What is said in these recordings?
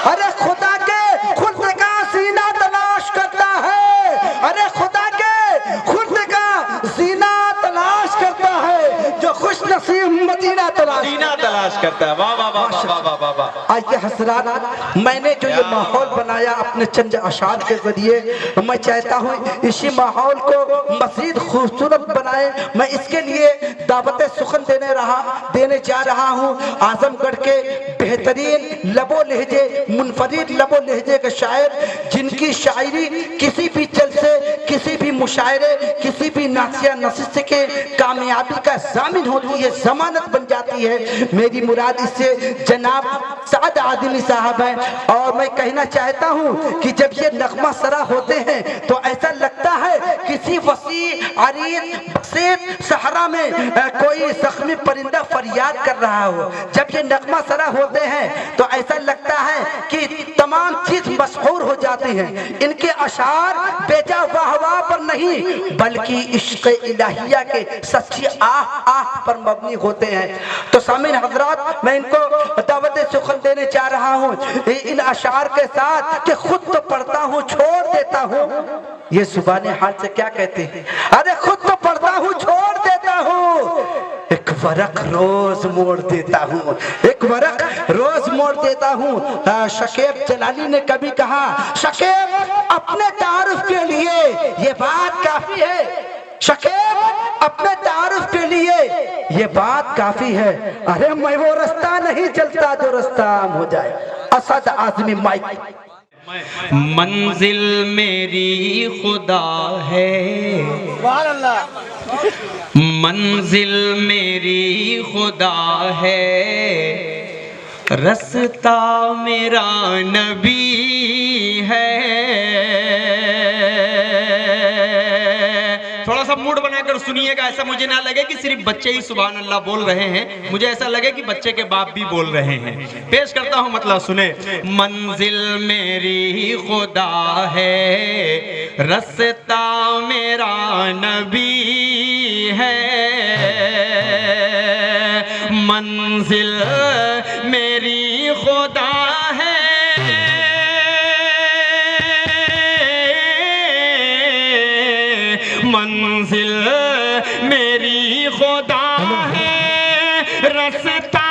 अरे खुदा के खुद का सीना तलाश करता है, अरे खुदा के खुद का सीना तलाश करता है, जो खुश नसीब मदीना तलाश करता है। वाह वाह वाह वाह वाह वाह वाह। आइए हजरात, मैंने जो ये माहौल बनाया अपने चंद अशार के जरिए, मैं चाहता हूँ इसी माहौल को मज़ीद खूबसूरत बनाए। मैं इसके लिए दावत सुखन देने जा रहा हूँ आजमगढ़ के बेहतरीन लबो लहजे, मुनफरिद लबो लहजे के शायर, जिनकी शायरी किसी भी जलसे, किसी भी मुशायरे, किसी भी नासिया नशिस्त के कामयाबी का जामिन होती है, जमानत बन जाती है। मेरी मुराद इससे जनाब साद आदमी साहब है। और मैं कहना चाहता हूँ कि जब ये नगमा सरा होते हैं तो ऐसा लगता है किसी वसी अरीद बसीत सहरा में कोई जख्मी परिंदा फरियाद कर रहा हो। जब ये नगमा सरा होते हैं तो ऐसा लगता है कि तमाम चीज मशहूर हो जाती हैं। इनके अशार बेजा वाह वाह पर नहीं बल्कि इश्क़ इलाहिया के सच्ची आह आह पर मबनी होते हैं। तो सामीन हजरात, मैं इनको दावत सुखन देने जा रहा हूँ इन अशार के साथ कि खुद तो पढ़ता हूँ छोड़ देता हूँ। ये जुबानी हाल से क्या कहते हैं? अरे खुद तो पढ़ता हूँ छोड़ देता हूँ, एक वरक रोज मोड़ देता हूँ, एक वरक रोज मोड़ देता हूँ। शकीब जलाली ने कभी कहा, शकीब अपने तारुफ के लिए ये बात काफी है, शकीब अपने तारुफ के लिए ये बात काफी है। अरे मैं वो रास्ता नहीं चलता जो रास्ता हो जाए। असद आजमी माइक। मंजिल मेरी खुदा है, मंजिल मेरी खुदा है, रास्ता मेरा नबी है। थोड़ा सा मूड बनाकर सुनिएगा, ऐसा मुझे ना लगे कि सिर्फ बच्चे ही सुभान अल्लाह बोल रहे हैं, मुझे ऐसा लगे कि बच्चे के बाप भी बोल रहे हैं। पेश करता हूं, मतलब सुने। मंजिल मेरी खुदा है, रास्ता मेरा नबी है, मंजिल मेरी खुदा है, मंजिल मेरी खुदा है, रास्ता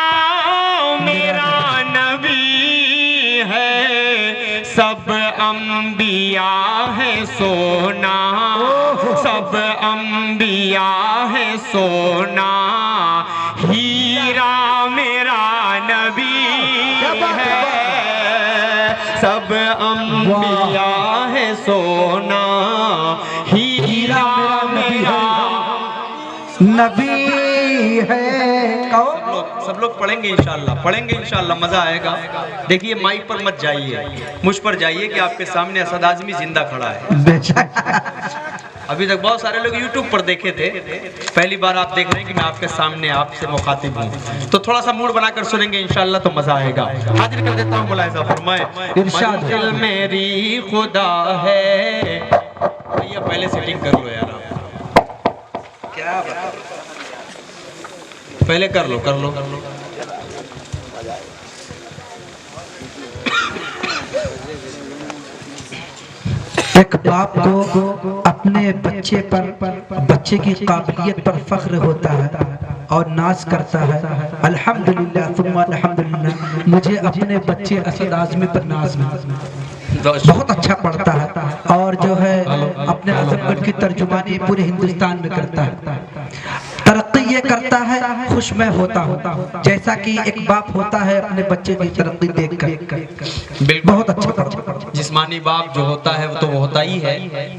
मेरा नबी है। सब अंबिया है सोना, सब अंबिया है सोना, हीरा मेरा नबी है। सब अंबिया है सोना, हीरा मेरा नबी है। सब लोग पढ़ेंगे इंशाल्लाह, पढ़ेंगे इंशाल्लाह, मजा आएगा। देखिए माइक पर मत जाइए, मुझ पर जाइए कि आपके सामने असद आजमी जिंदा खड़ा है। अभी तक बहुत सारे लोग YouTube पर देखे थे, पहली बार आप देख रहे हैं कि मैं आपके सामने आपसे मुखातिब हूँ। तो थोड़ा सा मूड बनाकर सुनेंगे इंशाल्लाह, तो मजा आएगा। हाजिर कर देता हूँ मुलाहिजा फरमाए। मंजिल मेरी खुदा है। भैया पहले सेटिंग कर लो यार, क्या बात, पहले कर लो कर लो। एक बाप को अपने बच्चे पर, बच्चे की काबिलियत पर फख्र होता है और नाज करता है। अल्हम्दुलिल्लाह सुम्मा अल्हम्दुलिल्लाह, मुझे अपने बच्चे असद आजमी पर नाज है, बहुत अच्छा पढ़ता है और जो है अपने आजमगढ़ की तर्जुमानी पूरे हिंदुस्तान में करता है। तरक्की ये करता है, खुश मैं होता हूँ, जैसा कि एक बाप होता है अपने बच्चे की तरक्की देखकर। बहुत अच्छा पढ़ता है। जिस्मानी बाप जो होता है वो तो वो होता ही है,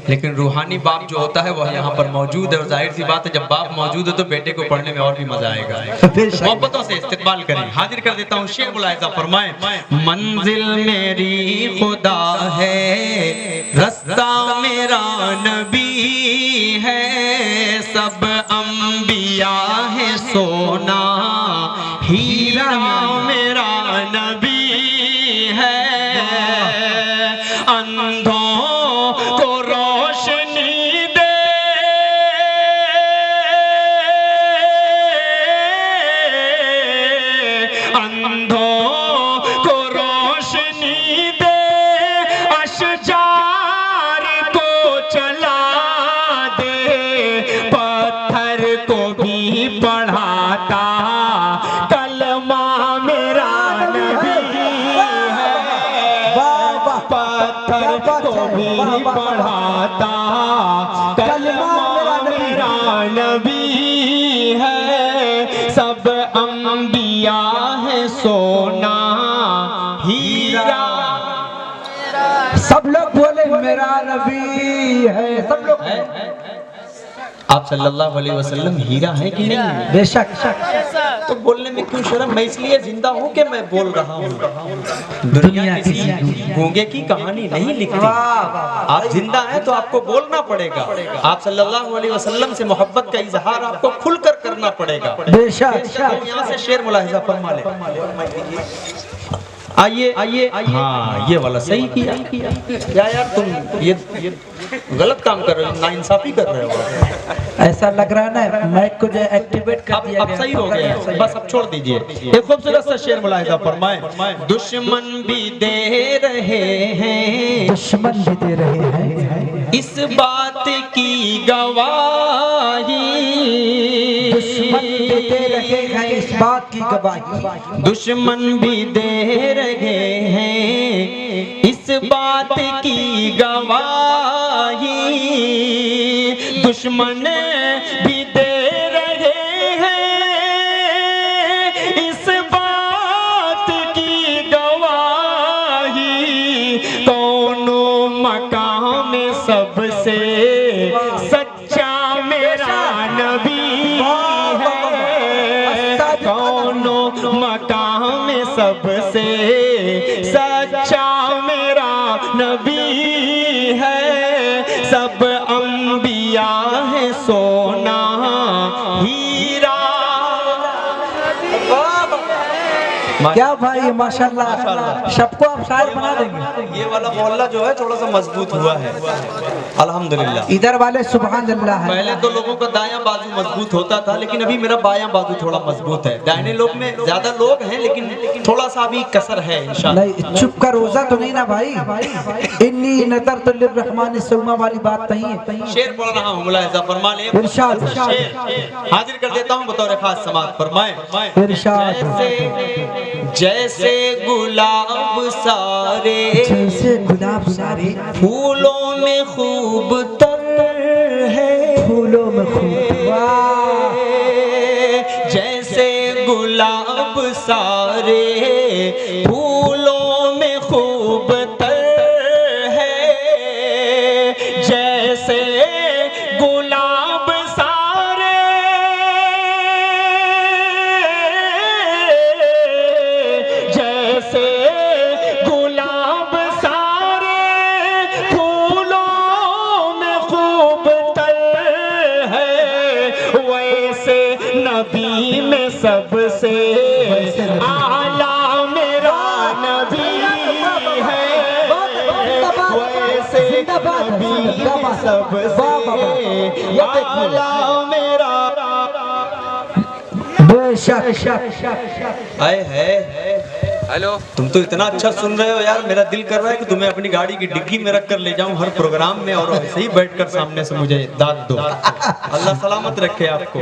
लेकिन रूहानी बाप जो होता है वो यहाँ पर मौजूद है। और जाहिर सी बात है जब बाप मौजूद है तो बेटे को पढ़ने में और भी मजा आएगा। मोहब्बतों से इस्तेमाल करें। हाजिर कर देता हूँ शेख मुलाहिजा फरमाए। मंजिल मेरी खुदा है, रास्ता मेरा नबी है, सब अंबिया है सोना, हीरा मेरा नबी है। अंधों को रोशनी दे, अंधों को रोशनी पत्थर को भी पढ़ाता, कलमा मेरा नबी है, सब अंबिया है सोना हीरा। सब लोग बोले मेरा नबी है, सब लोग आप सल्लल्लाहु अलैहि वसल्लम हीरा है कि नहीं है? बेशक। तो बोलने में क्यों शर्म? मैं इसलिए जिंदा हूँ कि मैं बोल रहा हूँ। दुनिया किसी गूंगे की कहानी नहीं लिखती। आप जिंदा हैं तो आपको बोलना पड़ेगा। आप सल्लल्लाहु अलैहि वसल्लम से मोहब्बत का इजहार आपको खुलकर करना पड़ेगा। बेशक। तो यहाँ से शेर मुलाहिजा फरमा ले। आइए आइए, हाँ ये वाला सही किया। यार तुम ये गलत काम कर रहे हो, नाइंसाफी कर रहे हो। ऐसा लग रहा है ना माइक को जो एक्टिवेट कर दिया अब सही हो गया, बस अब छोड़ दीजिए। एक खूबसूरत सा शेर मुलाहिजा फरमाए। दुश्मन भी दे रहे हैं, दुश्मन भी दे रहे हैं इस बात की गवाही, दुश्मन भी दे रहे हैं इस बात की गवाही, दुश्मन भी दे रहे हैं इस बात की गवाही, दुश्मन भी दे रहे हैं इस बात की गवाही, दोनों मकाम सबसे सच्चा मेरा नबी है, दोनों मकाम सबसे सच्चा मेरा नबी है, सब अंबिया है सोना हीरा। क्या भाई माशाल्लाह, सबको आप शायर बना देंगे। ये वाला मोहल्ला जो है थोड़ा सा मजबूत हुआ है अल्हम्दुलिल्लाह। इधर वाले सुभान अल्लाह है। पहले तो लोगों का दायां बाजू मजबूत होता था, लेकिन अभी मेरा बायां बाजू थोड़ा मजबूत है। दाहिने लोग में ज्यादा लोग हैं, लेकिन थोड़ा सा भी कसर है इंशाल्लाह। नहीं चुप कर, रोजा तो नहीं ना भाई। इन्नी नजर तो लिर्रहमान सौमा वाली बात नहीं है। शेर पढ़ रहा हूँ, मुलाहिजा फरमा ले। इरशाद। शेर हाजिर कर देता हूँ बतौर खास समाअत फरमाए। इरशाद। जैसे गुलाब सारे, जैसे गुलाब सारे फूलों में खूब तर है, फूलों में खूब, वाह। जैसे गुलाब सारे फूलों में खूब तर है, जैसे गुलाब सारे, जैसे गुलाब सारे फूलों में खूब तर है, वैसे नबी में सबसे आला मेरा नबी है, वैसे नबी में सबसे आला मेरा। बेशक। आए है हेलो, तुम तो इतना अच्छा सुन रहे हो यार, मेरा दिल कर रहा है कि तुम्हें अपनी गाड़ी की डिग्गी में रख कर ले जाऊं हर प्रोग्राम में, और ऐसे ही बैठकर सामने से मुझे दाद दो। अल्लाह सलामत रखे आपको।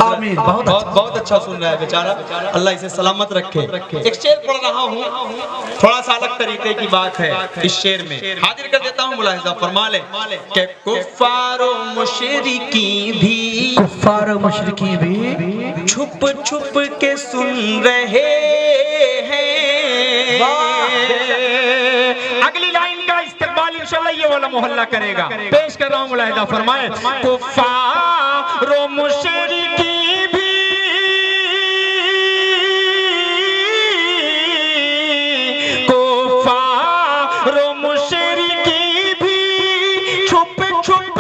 आमीन। बहुत अच्छा सुन रहा है बेचारा, अल्लाह इसे सलामत रखे। एक शेर पढ़ रहा हूँ, थोड़ा सा अलग तरीके की बात है इस शेर में, हाजिर कर देता हूँ, मुलाहिजा फरमा ले। कि कुफ्फारो मुशरिकी भी, कुफ्फार मुशरिकी भी छुप छुप के सुन रहे हैं। अगली लाइन का इस्तेमाल इंशाल्लाह ये वाला मोहल्ला करेगा। पेश कर रहा हूँ, मुलाहिजा फरमाए। कुफ्फारो मुशरिकी भी छुप छुप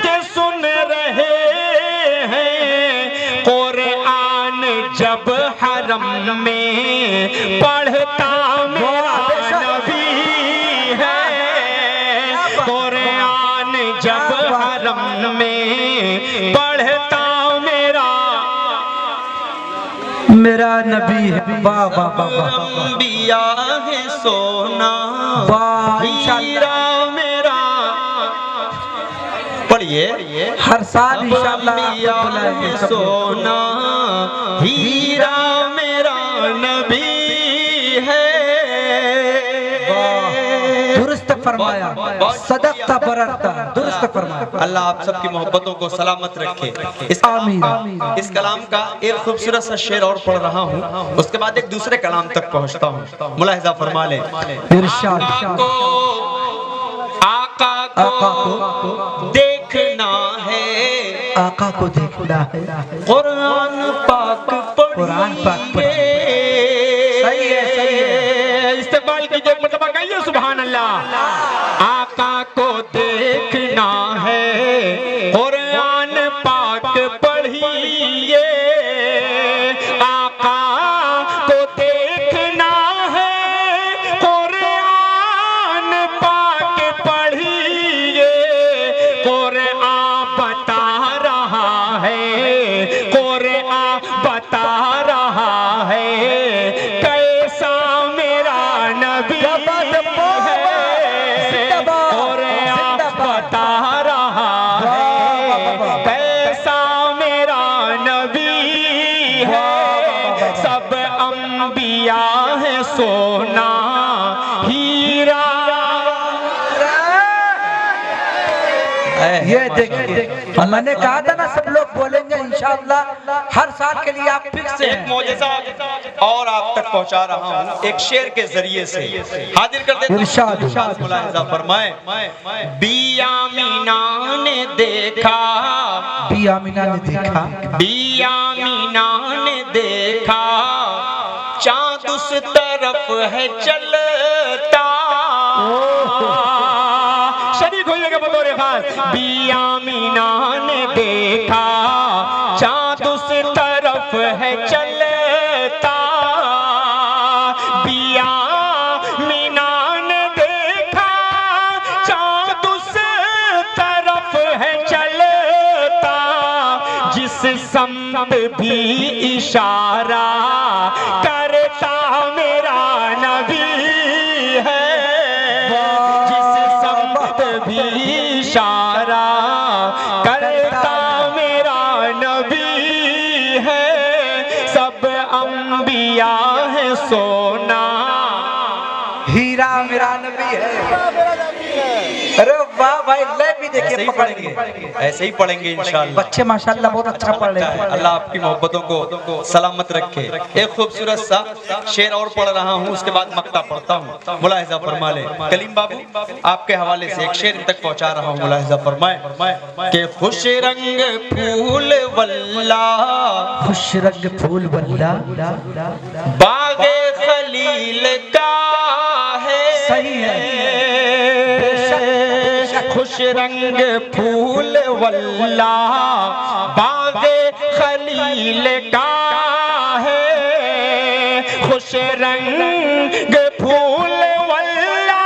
के सुन रहे हैं, कुरान जब हरम में पढ़ता मेरा नबी है, कुरान जब हरम में पढ़ता मेरा नबी है। वाह वाह वाह वाह। अंबिया है सोना हीरा मेरा। पढ़िए, हर साल इंशाअल्लाह अंबिया है सोना हीरा मेरा नबी है। दुरुस्त फरमाया, सदक़ता बररता, दुरुस्त फरमाया। अल्लाह आप सबकी मोहब्बतों को सलामत रखे। इस कलाम का एक खूबसूरत सा शेर और पढ़ रहा हूँ, उसके बाद एक दूसरे कलाम तक पहुँचता हूँ। मुलाहिज़ा फरमा ले। इरशाद। आका को देखना है, आका को देखना है, कुरान पाक कुरान पाक पढ़िए। सही है, सही है। इस्तेमाल कीजिए, मतलब कहिए सुभान अल्लाह। आका को देखना है, कुरान पाक पढ़िए। आका को देखना है, कुरान पाक पढ़िए। कुरान बता रहा है, कुरान बता रहा है कैसा मेरा नबी है। कुरान बता रहा है कैसा मेरा नबी है। सब अंबिया है सोना हीरा। ये देखिए, मैंने कहा था ना सब लोग बोलेंगे इंशाअल्लाह। हर साल के लिए आप फिक्स एक हैं। मौजज़ा और आप तक पहुंचा रहा हूं, एक शेर के जरिए से हाजिर कर देता हूं। इरशाद। मुलाहिज़ा फरमाए। बिया मीना ने देखा, बिया मीना ने देखा, बिया मीना ने देखा, चाँद उस तरफ है चलता। शरीक होइएगा बतौर खास। बिया मीना ने देखा, चाँद उस तरफ है चलता। बिया मीना ने देखा, चाँद उस तरफ है चलता। जिस समत भी इशारा करता मेरा नबी है। जिस समत भी इशारा करता मेरा नबी है। सब अंबिया है सोना हीरा मेरा नबी है। अरे वाह भाई, ले भी ऐसे देखिए, ही पकड़ेंगे। पढ़ेंगे, ऐसे ही पढ़ेंगे इंशाअल्लाह। बच्चे माशाल्लाह बहुत अच्छा पढ़ रहे हैं। अल्लाह आपकी मोहब्बतों को सलामत रखे। एक खूबसूरत सा शेर और पढ़ रहा हूँ, उसके बाद मक्ता पढ़ता हूँ। मुलाहिज़ा फरमा ले। कलीम बाबू आपके हवाले से एक शेर तक पहुँचा रहा हूँ। मुलाहिज़ा फरमाए कि खुश रंग फूल वल्ला, खुश रंग फूल वल्ला, बागे खलील का है। सही है। खुश रंग फूल वल्ला, बागे खलील का है। खुश रंग फूल वल्ला,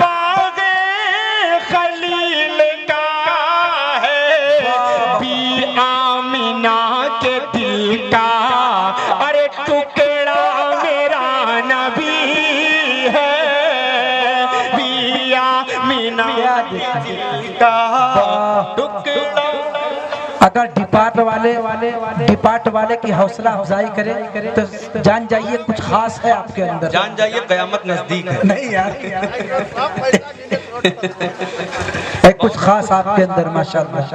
बागे खलील का है। बी आमिना के दिल का अरे टुकड़ा मेरा नबी है। बिया मीना का टुकड़ा। अगर डिपार्ट वाले की हौसला अफजाई करे तो जान जाइए कुछ खास है आपके अंदर। जान जाइए क़यामत नजदीक है। नहीं यार, कुछ खास आपके अंदर माशाअल्लाह।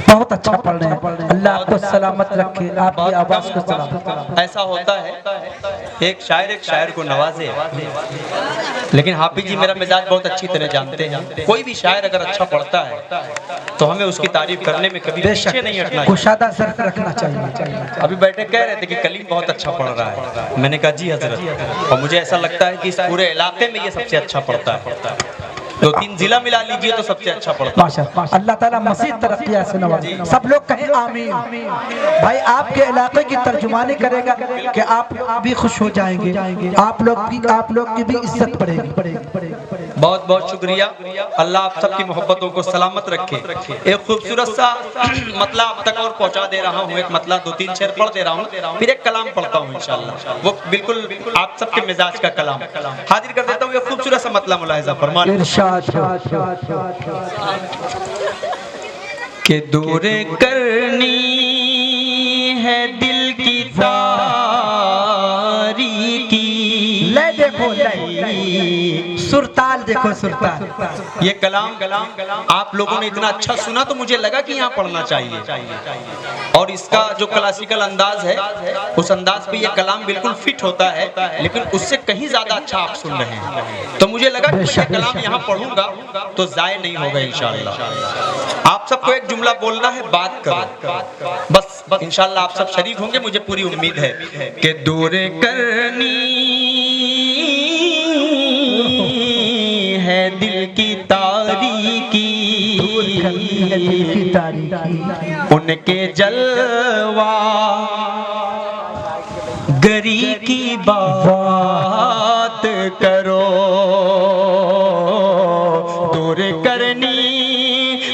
बहुत अच्छा पढ़ रहे हैं। अल्लाह आपको सलामत रखे, आपकी आवाज को सलामत। ऐसा होता है एक शायर को नवाजे, लेकिन हाफिज जी मेरा मिजाज बहुत अच्छी तरह जानते हैं। कोई भी शायर अगर अच्छा पढ़ता है तो हमें उसकी तारीफ करने में कभी पीछे नहीं हटना चाहिए। कुशादा ज़र्फ रखना चाहिए। अभी बैठे कह रहे थे कि कलीम बहुत अच्छा पढ़ रहा है। मैंने कहा जी हजरत, और मुझे ऐसा लगता है कि इस पूरे इलाके में ये सबसे अच्छा पढ़ता है। 2-3 जिला मिला लीजिए तो सबसे अच्छा पढ़ता है। माशाअल्लाह, अल्लाह ताला मज़ीद तरक्की से नवाजे। सब लोग कहें आमीन। भाई आपके इलाके की तर्जुमानी करेगा कि आप भी खुश हो जाएंगे, आप लोग की भी इज्जत बढ़ेगी। बहुत बहुत शुक्रिया। अल्लाह आप सबकी मोहब्बतों को सलामत रखे। एक खूबसूरत सा मतला आप तक और पहुंचा दे रहा हूँ। एक मतला 2-3 शेर पढ़ दे रहा हूँ, फिर एक कलाम पढ़ता हूँ इंशाअल्लाह। वो बिल्कुल आप सबके मिजाज का कलाम हाजिर कर देता हूँ। एक खूबसूरत सा मतला मुलाहिज़ा फरमा के दूर करनी है दिल की तारीकी। ले देखो सुरताल देखो सुरताल। ये कलाम आप लोगों ने इतना अच्छा सुना तो मुझे लगा कि यहाँ पढ़ना चाहिए। और इसका जो क्लासिकल अंदाज है उस अंदाज पे ये कलाम बिल्कुल फिट होता है, लेकिन उससे कहीं ज्यादा अच्छा आप सुन रहे हैं। तो मुझे लगा कि ये कलाम यहाँ पढ़ूंगा तो जाय नहीं होगा इंशाल्लाह। आप सबको एक जुमला बोलना है, बात करो बस इंशाल्लाह आप सब शरीक होंगे, मुझे पूरी उम्मीद है कि दूर करनी है दिल की तारीकी, उनके जलवा गरी की बात करो। दूर करनी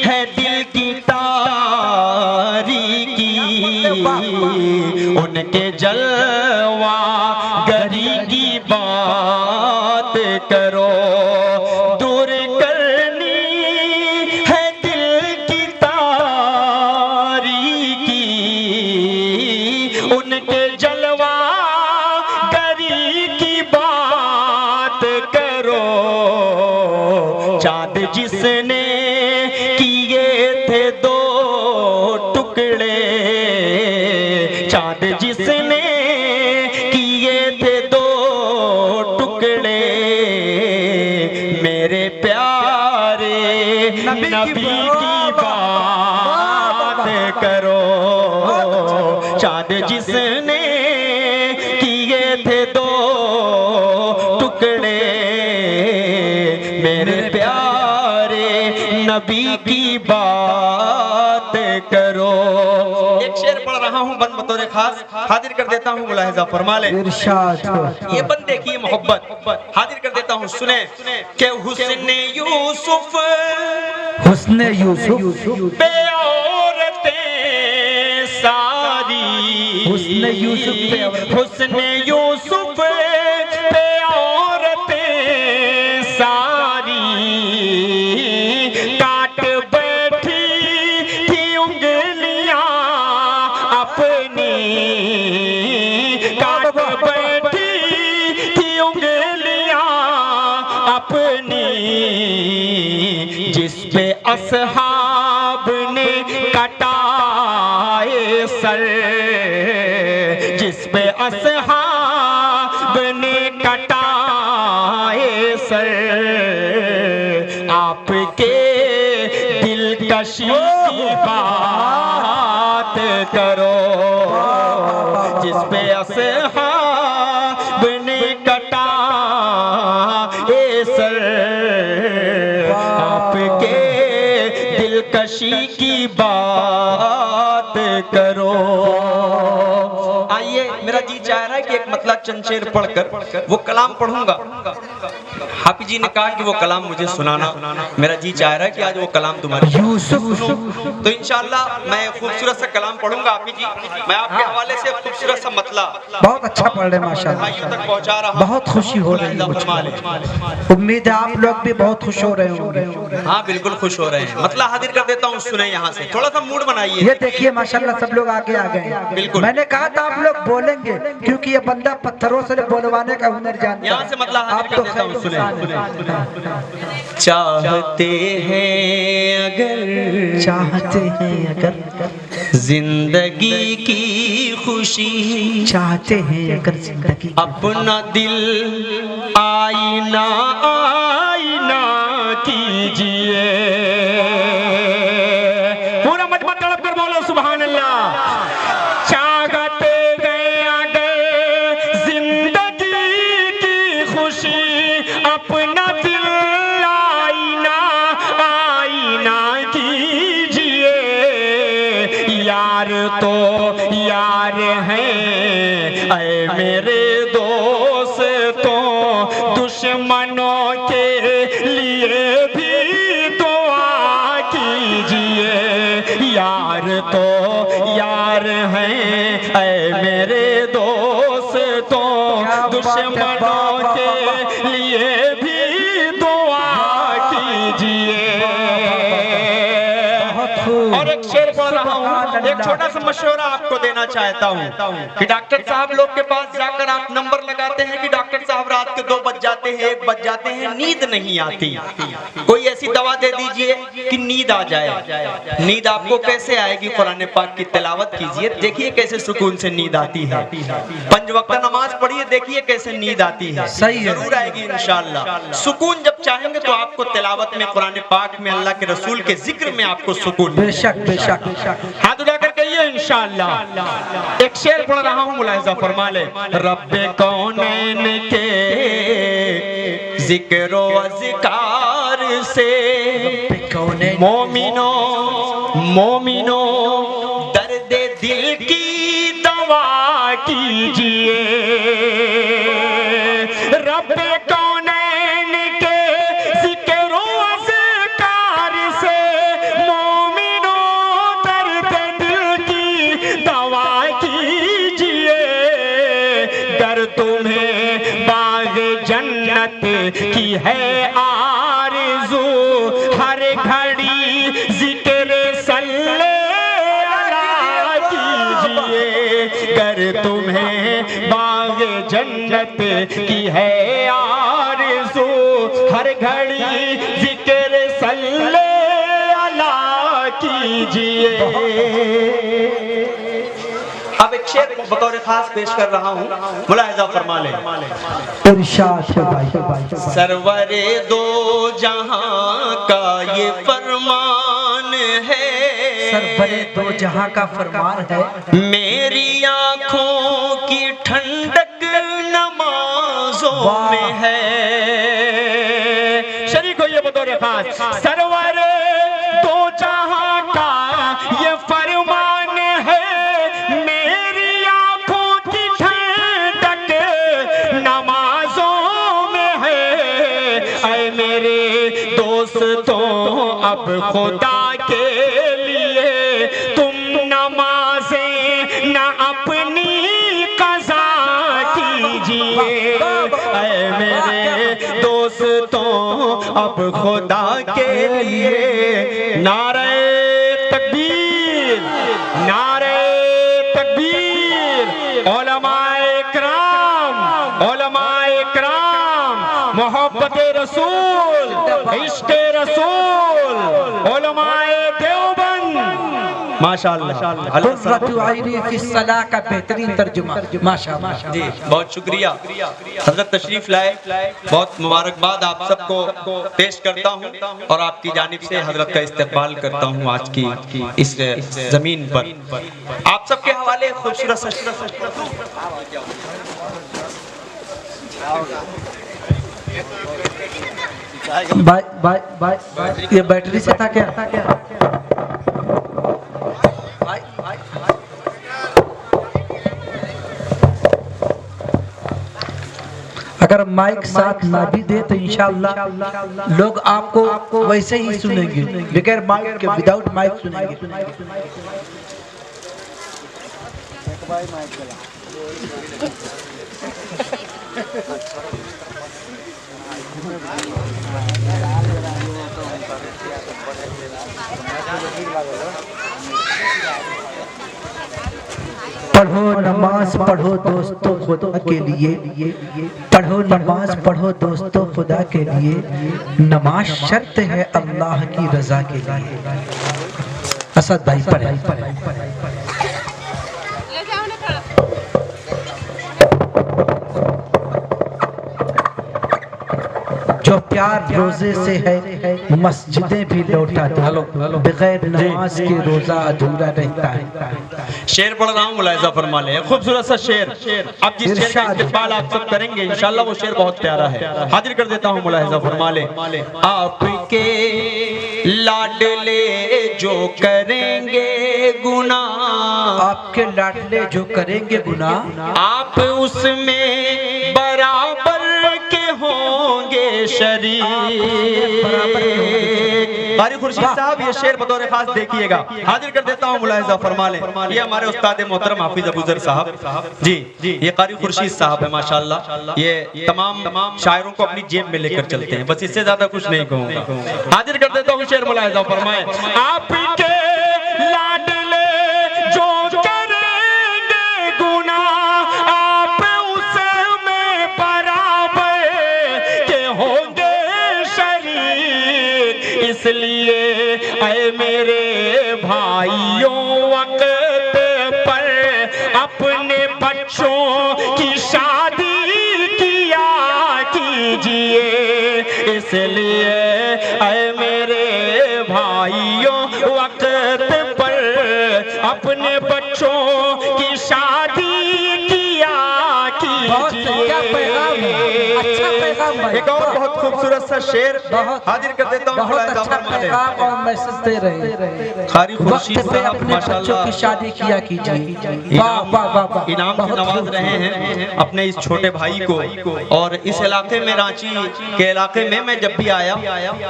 है दिल की तारीकी, उनके जलवा गरी की बात करो। दूर करनी है दिल की तारीकी, उनके जलवा गरी की बात करो। चाँद जिसने किए थे दो टुकड़े, चाँद जिसने किए थे दो टुकड़े, मेरे प्यारे नबी की बात करो। चाँद जिसने किए थे दो टुकड़े, मेरे प्यारे नबी की बात करो। एक शेर पढ़ रहा हूँ बंद बतौर खास, हाजिर कर देता हूँ, मुलाहिजा फरमा ले। ये बंदे की मोहब्बत हाजिर कर देता हूँ, सुने कि हुस्न यूसुफ पे औरतें सारी, हुस्न यूसुफ पे औरतें सारी काट बैठी थी उंगलियां अपनी, काट बैठी थी उंगलियां अपनी। जिस पे असहाब ने कटाए सर, जिस पे असहाब ने कटाए सर, आपके दिलकशी की बात करो। जिस पे असहाब ने कटाए सर, आपके दिलकशी की बात करो। आइए, मेरा जी चाह रहा है कि एक मतलब चंद शेर पढ़कर वो कलाम पढ़ूंगा। हाफिज जी ने कहा कि वो कलाम मुझे सुनाना, मेरा जी चाह रहा है कि आज वो कलाम तुम्हारे यूसुफ सुनो। तो इंशाल्लाह मैं खूबसूरत सा कलाम पढ़ूंगा। हाफिज जी, मैं आपके हवाले से खूबसूरत सा मतला बहुत अच्छा पढ़ रहे माशाल्लाह, भाइयों तक पहुंचा रहा हूं। बहुत खुशी हो रही है, उम्मीद है आप लोग भी बहुत खुश हो रहे होंगे। हाँ बिल्कुल खुश हो रहे हैं। मतलब हाजिर कर देता हूँ, सुने यहाँ से, थोड़ा सा मूड बनाइए। ये देखिए माशाल्लाह सब लोग आगे आ गए। बिल्कुल, मैंने कहा था आप लोग बोलेंगे क्योंकि ये बंदा पत्थरों से बोलवाने का हुनर जानता है। यहाँ से मतलब हाजिर कर देता हूँ, सुने। चाहते हैं अगर जिंदगी की खुशी, चाहते हैं अगर जिंदगी, अपना दिल आईना आईना कीजिए। पूरा मजमा तड़प कर बोलो सुभान अल्लाह। चाहते हैं अगर जिंदगी की खुशी, अपना दिल आईना आईना कीजिए। यार तो यार हैं ऐ मेरे दोस्तों, दुश्मनों के लिए भी दुआ कीजिए। यार तो यार हैं ऐ मेरे दोस्तों, दुश्मनों के लिए भी दुआ कीजिए। और एक शेर पढ़ रहा हूँ। एक छोटा सा मशवरा आपको देना चाहता हूँ कि डॉक्टर साहब लोग के पास जाकर आप नंबर लगाते हैं कि डॉक्टर साहब रात के 2 बज जाते हैं, 1 बज जाते हैं, नींद नहीं आती, कोई ऐसी दवा दे दीजिए कि नींद आ जाए। नींद आपको कैसे आएगी? कुरान पाक की तिलावत कीजिए, देखिए कैसे सुकून से नींद आती है। 5 वक्त नमाज पढ़िए, देखिए कैसे नींद आती है। सही है, जरूर आएगी इंशाअल्लाह। सुकून जब चाहेंगे तो आपको तिलावत में, कुरान पाक में, अल्लाह के रसूल के जिक्र में आपको सुकून। बेशक बेशक। हाथ उठाकर कहिए इंशाअल्लाह। एक शेर पढ़ रहा हूँ, मुलाहिजा फरमा ले। रब्बे कौनैन के जिक्र व अज़कार से मोमिनो मोमिनो दर्द दिल की दवा कीजिए। रब्बे कौनैन के जिक्र व अज़कार से मोमिनो दर्द दिल की दवा कीजिए। गर तुम्हें बाग़ जन्नत की है आरज़ू, हर घड़ी जिक्र सल्ले अला कीजिए। गर तुम्हें बाग़ जन्नत की है आरज़ू, हर घड़ी जिक्र सल्ले अला कीजिए। अब एक शेर बतौर खास पेश कर रहा हूँ, मुलाहिजा फरमा ले। इरशाद है भाई। सरवरे दो जहां का ये फरमान है, सरवरे दो जहां का फरमान है, मेरी आंखों की ठंडक नमाजों में है। शरीक हो ये बतौर खास। सरवरे दो जहां का ये फरमान है, मेरी आंखों की ठंडक नमाजों में है। ऐ मेरे दोस्तों अब खुदा के लिए तुम नमाज़ें न अपनी क़ज़ा कीजिए। ऐ मेरे दोस्तों अब खुदा के लिए नारे तकबीर, नारे तकबीर। उलमाए किराम, उलमाए किराम, मोहब्बत रसूल, इश्क़ रसूल, उलमाए देवबंद, माशाअल्लाह। कुर्रतु आइनी फी सलाह का बेहतरीन तर्जुमा, माशाअल्लाह जी, बहुत शुक्रिया। हजरत तशरीफ लाए, बहुत मुबारकबाद आप सबको पेश करता हूँ और आपकी जानिब से हजरत का इस्तकबाल करता हूँ आज की इस जमीन पर। आप सबके हवाले खूबसूरत भाई भाई भाई, ये बैटरी से था क्या? अगर माइक साथ ना भी दे तो इंशाअल्लाह लोग आपको वैसे ही सुनेंगे, बगैर माइक के, विदाउट माइक सुनेंगे। पढ़ो नमाज पढ़ो दोस्तों खुदा के लिए, पढ़ो नमाज पढ़ो दोस्तों खुदा के लिए, नमाज शर्त है अल्लाह की रजा के लिए। असद भाई पढ़े। जो प्यार रोजे से है मस्जिदें भी लौटा दो, बगैर नमाज के रोजा अधूरा रहता है। शेर पढ़ रहा हूँ, मुलाहिजा फरमा ले। खूबसूरत सा शेर। अब जिस शेर का इस्तेमाल आप सब करेंगे इंशाअल्लाह वो शेर बहुत प्यारा है। हाजिर कर देता हूँ, मुलाहिजा फरमा ले। आपके लाडले जो करेंगे गुनाह, आपके लाडले जो करेंगे गुनाह, आप उसमें बराबर के होंगे शरीक। कारी खुर्शीद साहब ये शेर बतौर खास देखिएगा, हाजिर कर देता हूँ, मुलाहिजा फरमा ले। ये हमारे उस्ताद मोहतरम हाफिज अबूजर साहब जी, ये कारी खुर्शीद साहब है माशाअल्लाह। ये तमाम शायरों को अपनी जेब में लेकर चलते हैं, बस इससे ज्यादा कुछ नहीं कहूँगा। हाजिर कर देता हूँ शेर, मुलाहिजा फरमाए। आपके इसलिए ऐ मेरे भाइयों वक्त पर अपने बच्चों की शादी किया कीजिए। इसलिए ऐ मेरे भाइयों वक्त पर अपने बच्चों की शादी किया कीजिए। अच्छा पैगाम भाई। एक और बहुत खूबसूरत सा शेर हाजिर कर देता हूँ। बहुत अच्छा पैगाम और मैसेज दे रहे हैं। कारी खुर्शीद वक्त पे साहब अपने बच्चों माशाल्लाह की शादी किया कीजिए। वाह वाह वाह वाह। इनाम से नवाज रहे हैं अपने इस छोटे भाई को। और इस इलाके में, रांची के इलाके में मैं जब भी आया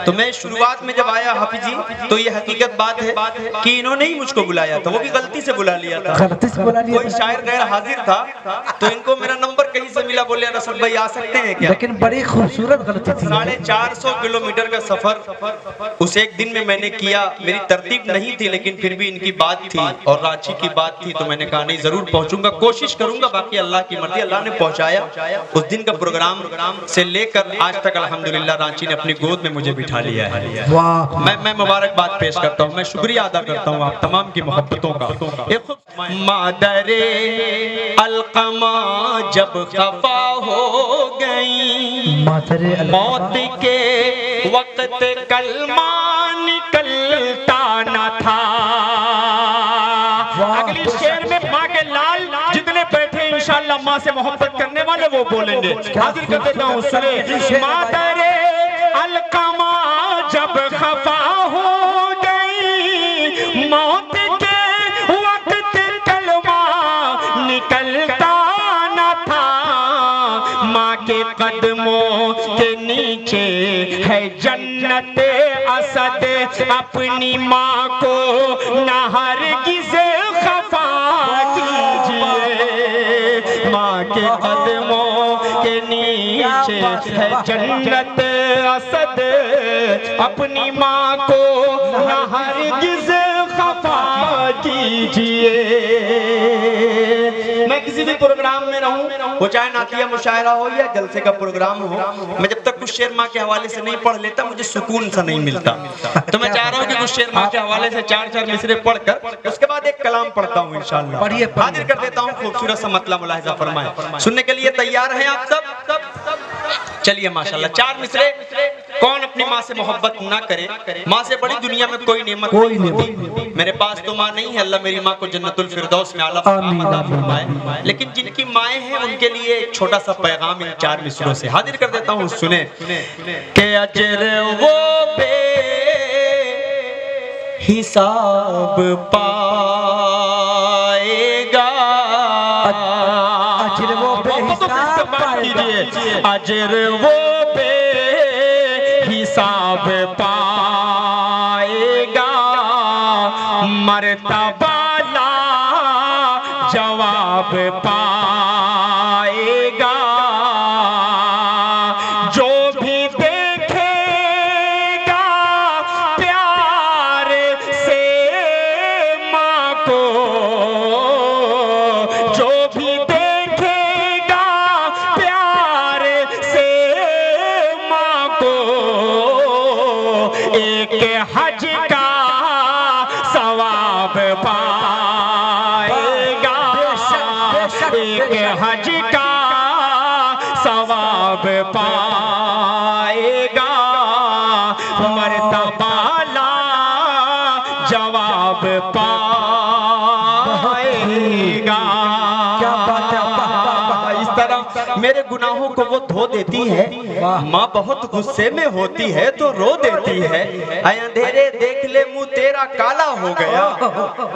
तो मैं शुरुआत में जब आया हाफिज जी, तो ये हकीकत बात है कि इन्होंने ही मुझको बुलाया था, वो भी गलती से बुला लिया था। गलती से बुला लिया कोई शायर गैर हाजिर था तो इनको मेरा नंबर कहीं से मिला, बोले रसल भाई आ सकते हैं क्या? लेकिन बड़ी खूबसूरत गलती थी। 450 किलोमीटर का सफर उस एक दिन में मैंने किया। मेरी तरतीब नहीं थी, लेकिन फिर भी इनकी बात थी और रांची की बात थी, तो मैंने कहा नहीं जरूर पहुंचूंगा, कोशिश करूंगा। बाकी अल्लाह की मर्जी, अल्लाह ने पहुंचाया। उस दिन का प्रोग्राम से लेकर आज तक अल्हम्दुलिल्लाह रांची ने अपनी गोद में मुझे बिठा लिया है। वाह। मैं मुबारकबाद पेश करता हूँ, मैं शुक्रिया अदा करता हूँ आप तमाम की मोहब्बतों का। मादरे अलकमा जब खफा हो गई, मौत के वक्त कलमा निकलता न था। अगली शेर में माँ के लाल जितने बैठे इंशाअल्लाह माँ से मोहब्बत करने वाले वो बोलेंगे। हाजिर कर देता हूँ, सुने। मादरे अलकमा जब खफा हो गई, मौत के वक्त कलमा निकलता न था। माँ के कदमों के नीचे है जन्नत असद, अपनी माँ को न हरगिज़ खफा कीजिए। माँ के कदमों के नीचे है जन्नत असद, अपनी माँ को न हरगिज़ खफा कीजिए। मैं किसी भी प्रोग्राम में रहूं, वो चाहे नातिया मुशायरा हो या जलसे का प्रोग्राम हो, मैं जब तक कुछ शेर माँ के हवाले से नहीं पढ़ लेता मुझे सुकून सा नहीं मिलता। तो मैं चाह रहा हूँ कि कुछ शेर माँ के हवाले से 4-4 मिसरे पढ़कर उसके बाद एक कलाम पढ़ता हूँ इंशाअल्लाह। हाजिर कर देता हूँ खूबसूरत सा मतलब मुलाहिजा फरमाएं। सुनने के लिए तैयार हैं आप सब? चलिए माशाल्लाह 4 मिसरे। कौन अपनी माँ से मोहब्बत ना करे? माँ से बड़ी दुनिया में कोई नेमत नहीं। मेरे पास तो माँ नहीं है, अल्लाह मेरी माँ को जन्नतुल फिरदौस में आला मकाम अता फरमाए। लेकिन जिनकी माएँ हैं उनके लिए एक छोटा सा पैगाम इन 4 मिसरों से हाजिर कर देता हूँ, सुने। के अजर वो बे हिसाब पाएगा, अजर वो बेहिसाब पाएगा, अजर वो बेहिसाब पाएगा। मर्तबा ला जवाब पाएगा। जो भी देखेगा प्यार से माँ को, जो भी देखेगा प्यार से माँ को, एक हज का सवाब पाएगा। एक हज का सवाब पाएगा। मर्तबा ला जवाब पाएगा। क्या बात है। इस तरह मेरे गुनाहों को वो धो देती है। माँ बहुत गुस्से में होती है तो रो देती है। ऐ अंधेरे देख ले मुंह तेरा काला हो गया।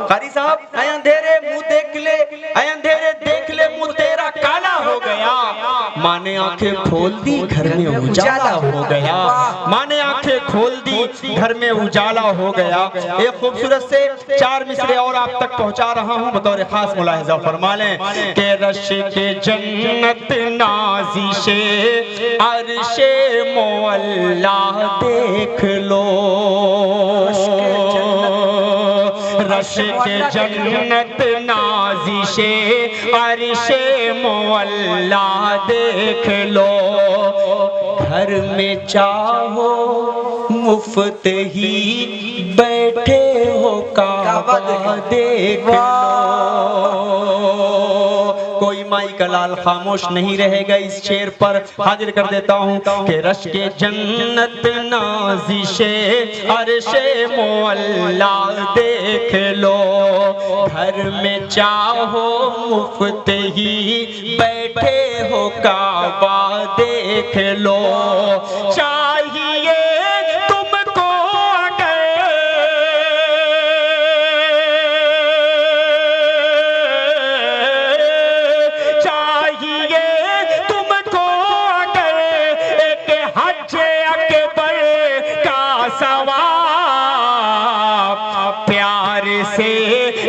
कारी साहब, ऐ अंधेरे मुंह देख ले, ऐ अंधेरे देख ले मुंह तेरा काला हो गया। माँ ने आंखें खोल दी, घर में उजाला हो गया। माँ ने आंखें खोल दी, घर में उजाला हो गया। एक खूबसूरत से 4 मिसरे और आप तक पहुंचा रहा हूं, बतौर खास मुलाहिजा फरमा लें कि रश के जन्नत नाज़िशे अर्शे मौला देख लो। रश के जन्नत नाज़िशे अर्शे मौला देख लो। घर में चाहो मुफ्त ही बैठे हो काबा देख लो। कोई माई का लाल खामोश नहीं रहेगा इस शेर पर। हाजिर कर देता हूँ कि रश के जन्नत नाज़िशे अर्शे मुअल्ला देख लो। घर में चाहो मुफ्त ही बैठे हो काबा देख लो। चाहिए तुमको अगर चाहिए तुमको अगर एक हज अकबर का सवाब, प्यार से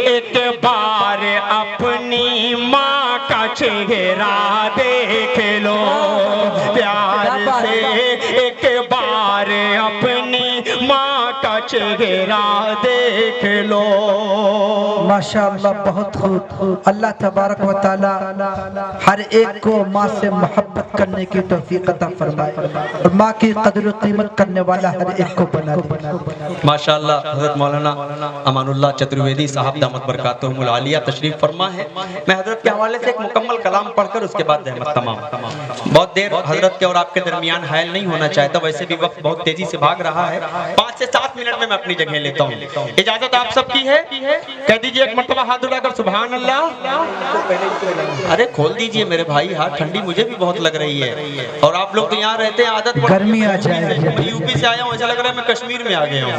एक बार अपनी माँ का चेहरा देख लो। प्यार से एक बार अपनी माँ का चेहरा देख लो। माशाअल्लाह, बहुत खूब। अल्लाह तबारक व तआला हर एक को माँ से मोहब्बत करने की तौफीक अता फरमाए और माँ की कदर कीमत करने वाला हर एक को बना दे। माशाअल्लाह हज़रत मौलाना अमानुल्लाह चतुर्वेदी साहब दामत बरकातुहुमुल आलिया तशरीफ फरमा है। मैं हज़रत के हवाले से एक मुकम्मल कलाम पढ़कर उसके बाद रहमत तमाम। बहुत देर हज़रत के और आपके दरमियान हायल नहीं होना चाहता, वैसे भी वक्त बहुत तेजी से भाग रहा है। 5 से 7 मिनट में मैं अपनी जगह लेता हूँ। इजाजत आप सबकी है? कह दीजिए एक मरतबा हाथ उठाकर सुभान अल्लाह। अरे खोल दीजिए मेरे भाई हाथ, ठंडी मुझे भी बहुत लग रही है। और आप लोग तो यहाँ रहते हैं, आदत गर्मी आ जाएगी। मैं यूपी से आया हूँ, ऐसा लग रहा है मैं कश्मीर में आ गया हूँ।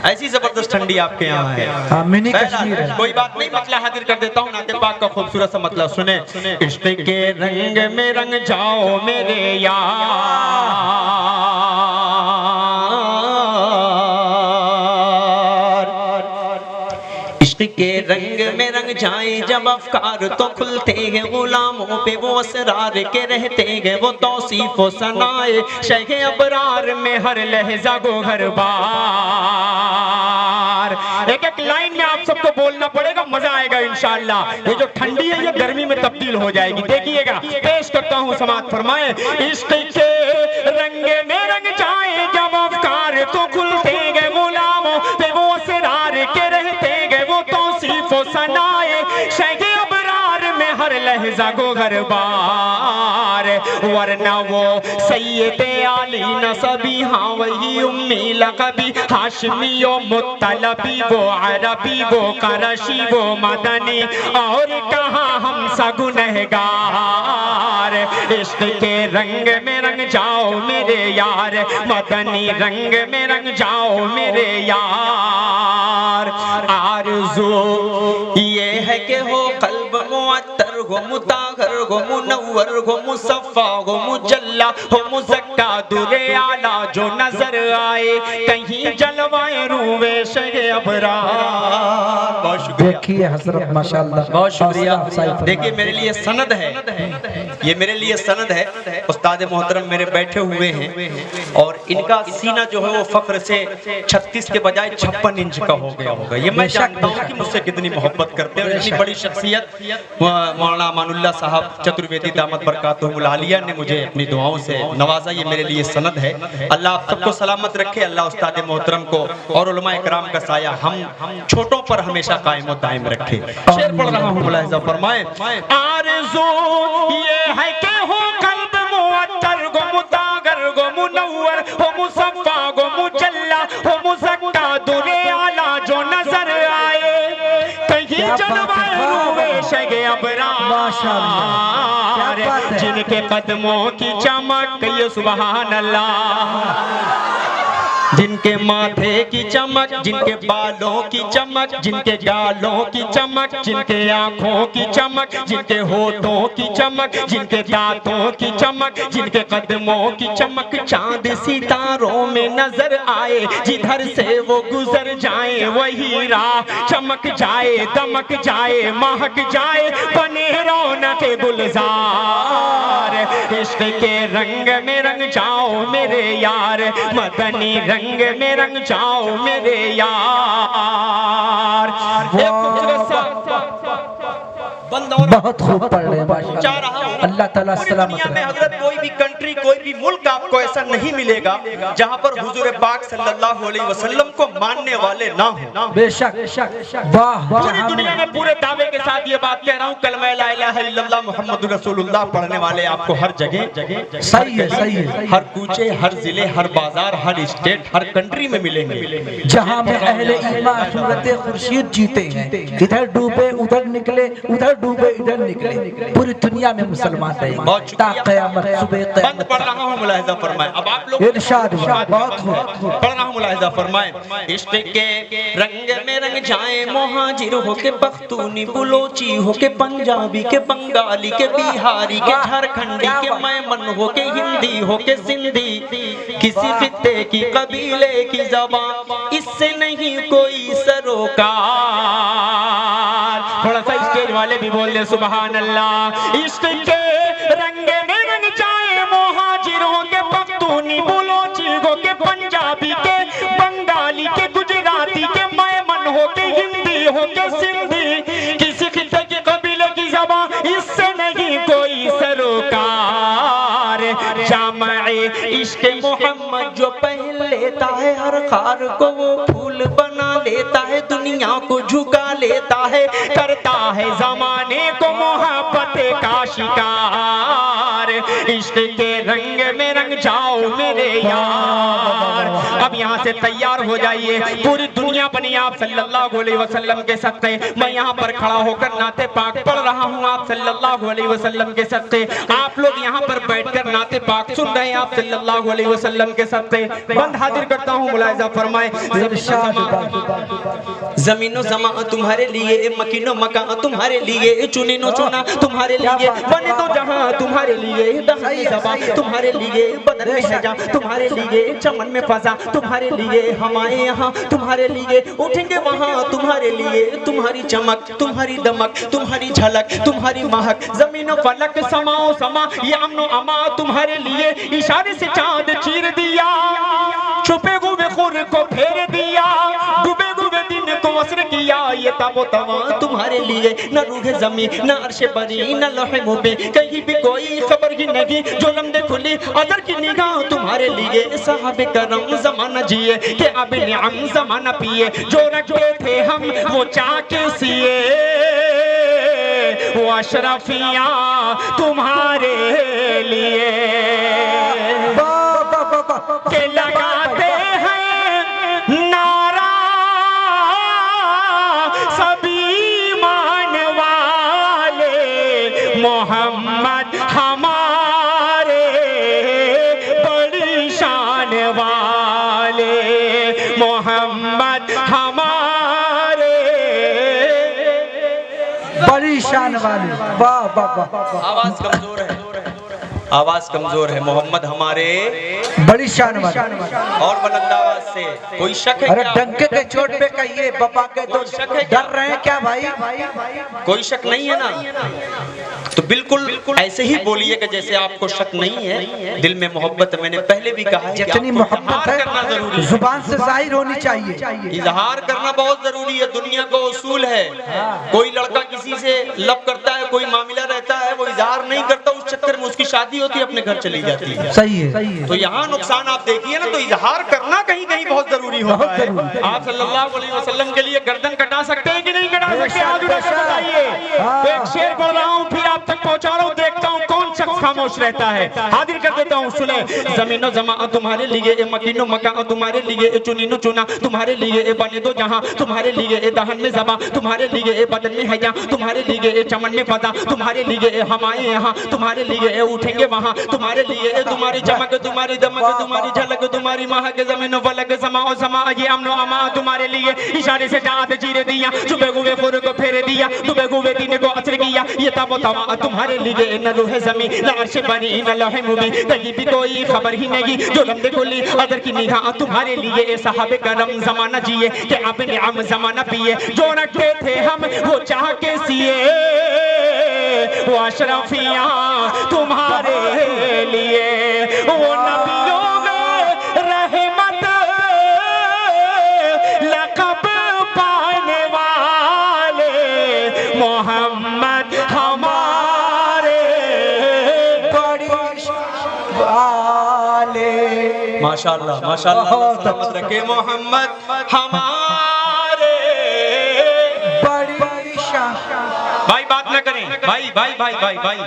ऐसी जबरदस्त ठंडी आपके यहाँ है। हाँ, मिनी कश्मीर है। कोई बात नहीं, मतला हाजिर कर देता हूँ। नाते पाक का खूबसूरत सा मतलब सुने। इश्क के रंग में रंग जाओ मेरे यार, इश्क के रंग में रंग जाए जब अफकार तो खुलते हैं, गुलामों पे वो असरार के रहते हैं, वो तौसीफ व सनाए शहे अबरार में हर लहजा गो हर बार। एक एक लाइन में आप सबको बोलना पड़ेगा, मजा आएगा इंशाअल्लाह। ये जो ठंडी है ये गर्मी में तब्दील हो जाएगी, देखिएगा। पेश करता हूँ, समाअत फरमाए। इश्क के रंग में रंग जाए जब अफकार तो खुलते हैं, गुलामों पे वो असरार के रहते हैं, वो तौसीफ व सनाए शहे अबरार में हर लहजा गो हर बार। वरना वो सैयदे आली नसबी, हाँ वही उम्मी लक़बी, हाशमी ओ मुत्तलबी, वो अरबी वो करशी वो मदनी, और कहाँ हम सा गुनहगार। इश्क के रंग में रंग जाओ मेरे यार, मदनी रंग में रंग जाओ मेरे यार। आरज़ू ये है कि हो कल्ब मुअत्तर हो, मुताहर हो, मुनव्वर हो, मुसफ़ा हो, मुजल्ला हो, मुज़क्का दुरे आला जो नजर आए, कहीं जलवाए रूवे शगे अबरार। बहुत शुक्रिया। देखिए हज़रत माशाअल्लाह, बहुत शुक्रिया। देखिए मेरे लिए सनद है, ये मेरे लिए सनद है। उस्ताद मोहतरम मेरे बैठे हुए हैं और इनका सीना जो है वो फख्र से 36 के बजाय 56 इंच का हो गया होगा। ये मैं जानता हूँ कि मुझसे कितनी मोहब्बत करते हैं। इतनी बड़ी शख्सियत मौलाना अमानुल्लाह साहब चतुर्वेदी दामत बरकातुहुमुल आलिया ने मुझे अपनी दुआओं से नवाजा, ये मेरे लिए सनद है। अल्लाह आप सबको सलामत रखे, अल्लाह उस्ताद मोहतरम को और उलमा इकराम का साया हम छोटों पर हमेशा कायम और दायम रखे। शेर पढ़ रहा हूँ, मुलाहिज़ा फरमाए। आरज़ू ये है कि हो कल्ब मुअत्तर गो, मुतागर गो, मुनव्वर हो, मुसफ़ा गो, मुजल्ला हो, मुज़क्का दुरे आला जो नजर आए, कहीं जलवाए रूवे शगे अबरार। माशाअल्लाह, जिनके कदमों की चमक, ये सुभान अल्लाह, जिनके माथे की चमक, जिनके बालों की चमक, जिनके गालों की चमक, जिनके आंखों की चमक, जिनके होठों की चमक, जिनके दांतों की चमक, जिनके कदमों की चमक, चांद सितारों में नजर आए, जिधर से वो गुजर जाए वही राह चमक जाए, दमक जाए, महक जाए, बने रौनक गुलजार। इश्क के रंग में रंग जाओ मेरे यार, मदनी रंग में रंग जाओ मेरे यार। बहुत खूब पढ़ रहे हैं, चाह रहा हूं अल्लाह ताला पूरी सलामत दुनिया में रहे। हजरत कोई भी कंट्री कंट्री, कोई भी मुल्क आपको ऐसा नहीं मिलेगा जहां पर हुजूर पाक सल्लल्लाहु अलैहि वसल्लम को मानने वाले ना हो। बेशक, वाह पूरी दुनिया में पूरे दावे के साथ ये बात कह रहा हूँ, कलमा ला इलाहा इल्लल्लाह मुहम्मदुर रसूलुल्लाह पढ़ने वाले आपको हर जगह सही है, हर कूचे, हर जिले, हर बाजार, हर स्टेट, हर कंट्री में मिलेंगे। जहाँ में अहले ईमान सूरत खुर्शीद जीते हैं, इधर डूबे उधर निकले, उधर डूबे इधर निकले, पूरी दुनिया में मुसलमान रहेंगे। बहुत शुक्रिया। बंद पढ़ रहा हूँ, मुलाहिजा फरमाएं। अब आप लोग इरशाद बहुत पढ़ रहा हूँ, मुलाहिजा फरमाएं। इश्क के रंग में रंग जाए मुहाजिर हो के पख्तूनी, बुलोची हो के पंजाबी के बंगाली के बिहारी के झारखंडी के मैमन हो के हिंदी हो के सिंधी, किसी खित्ते की कबीले की ज़बान इससे नहीं कोई सरोकार। थोड़ा सा स्टेज वाले भी बोल दे सुभान अल्लाह। इश्क के रंग में रंग जाए मुहाजिरों के पख्तूनी, बुलोची हो के पंजाबी के बंगाली के गुजराती के मैमन हो के हिंदी हो के सिंधी, किसी खित्ते के कबीले की ज़बान इससे नहीं कोई सरोकार। जामाए इश्क मोहम्मद जो पहन लेता है हर खार को वो फूल बना लेता है, दुनिया को झुका लेता है, करता है जमाने को मोहब्बत का शिकार। इश्क के रंग में रंग जाओ मेरे यार। अब यहाँ से तैयार हो जाइए, पूरी दुनिया बनी आप सल्लल्लाहु अलैहि वसल्लम के सत्ते। मैं यहाँ पर खड़ा होकर नाते पाक पढ़ रहा हूँ आप सल्लल्लाहु अलैहि वसल्लम के सत्ते। आप लोग यहाँ पर बैठकर नाते पाक सुन रहे हैं आप सल्लल्लाहु अलैहि वसल्लम के सत्ते। बंद हाजिर करता हूँ, मुलाहिजा फरमाए। ज़मीनो ज़मा तुम्हारे लिए, मकीनो मका तुम्हारे लिए, चुनीनो चुना तुम्हारे लिए, बने तो जहाँ तुम्हारे लिए, दहनी ज़बा तुम्हारे लिए, बदन में है जा तुम्हारे लिए, चमन में फजा तुम्हारे लिए, हमारे यहाँ तुम्हारे लिए, उठेंगे वहाँ तुम्हारे लिए, तुम्हारी चमक तुम्हारी दमक तुम्हारी झलक तुम्हारी महक, ज़मीनो फलक समाओ समा ये अमनो अमा तुम्हारे लिए, इशारे से चाँद चीर दिया, छुपे हुए खुर को फेर दिया, डूबे हुए दिन को असर किया, ये ताबो तवा तुम्हारे लिए, न रूह जमी न अर्श बरी न लौह मुबी, कहीं भी कोई खबर ही नहीं, जो लम्बे खुली अजर की निगाह तुम्हारे लिए, साहबे करम जमाना जिए के अब निअम जमाना पिए, जो रखते थे हम वो चाके सिए, वो अशरफिया तुम्हारे लिए के लगाते हैं नारा सभी मान वाले, मोहम्मद हमारे बड़ी शान वाले, मोहम्मद हमारे बड़ी शान वाले। वाह वाह वाह। आवाज कमजोर है, आवाज कमजोर है। मोहम्मद हमारे बड़ी शान वाले और बुलंद आवाज से। कोई शक है अरे क्या? डंके के चोट पे कहिए, बाबा के तो डर रहे हैं क्या भाई? कोई शक नहीं है ना? तो बिल्कुल ऐसे ही बोलिए कि जैसे आपको शक नहीं है, दिल में मोहब्बत है। मैंने पहले भी कहा है कि जितनी आपको मोहब्बत इजहार करना है जरूरी है, जुबान से जाहिर होनी चाहिए। इजहार करना बहुत जरूरी है। दुनिया का उसूल है, कोई लड़का किसी से लब करता है, कोई मामला रहता है, वो इजहार नहीं करता, उस चक्कर में उसकी शादी होती है, अपने घर चली जाती है। सही है। तो यहाँ नुकसान आप देखिए ना, तो इजहार करना कहीं कहीं बहुत जरूरी होता है। आप सल्लल्लाहु अलैहि वसल्लम के लिए गर्दन कटा सकते हैं कि नहीं कटा सकते? आज बताइए। एक शेर बोल रहा हूँ, फिर आप तक पहुँचा रहा हूँ, देखता हूँ कौन शख्स खामोश रहता है। हाजिर कर देता हूँ, सुने। जमीनो जमा तुम्हारे लिए, मकीनो मका तुम्हारे लिए, चुनीनो चुना तुम्हारे लिए, बने दो जहाँ तुम्हारे लिए, दहन में जबा तुम्हारे लिए, बदन में हैया तुम्हारे लिए, चमन में फजा तुम्हारे लिए, हमारे यहाँ तुम्हारे लिए, उठेंगे वहाँ तुम्हारे लिए, तुम्हारी चमक तुम्हारी दमक तुम्हारी झलक तुम्हारी महक, जमीनो फलक समाओ समा ये अमनो अमा तुम्हारे लिए, इशारे से चाँद चीर दिया, चुभे हुए खुर को फेर दिया, डूबे हुए दिन को असर किया, ये तबो तवा तुम्हारे लिए, न रूह ज़मी न अर्श बनी न लौह मुबी, कहीं भी कोई खबर ही नहीं, जो लम्बे खुली अदर की निगाह तुम्हारे लिए, साहबे करम जमाना जिए कि अपने आम जमाना पिए, जो रखते थे हम वो चाह के सिए, वो अशरफिया तुम्हारे लिए, वो नबियों में रहमत लक़ब पाने वाले, मोहम्मद हमारे वाले। माशाल्लाह माशाल्लाह, बहुत सलामत रखे मोहम्मद हमारे। बड़ी शान। भाई बात ना करें, भाई भाई भाई भाई भाई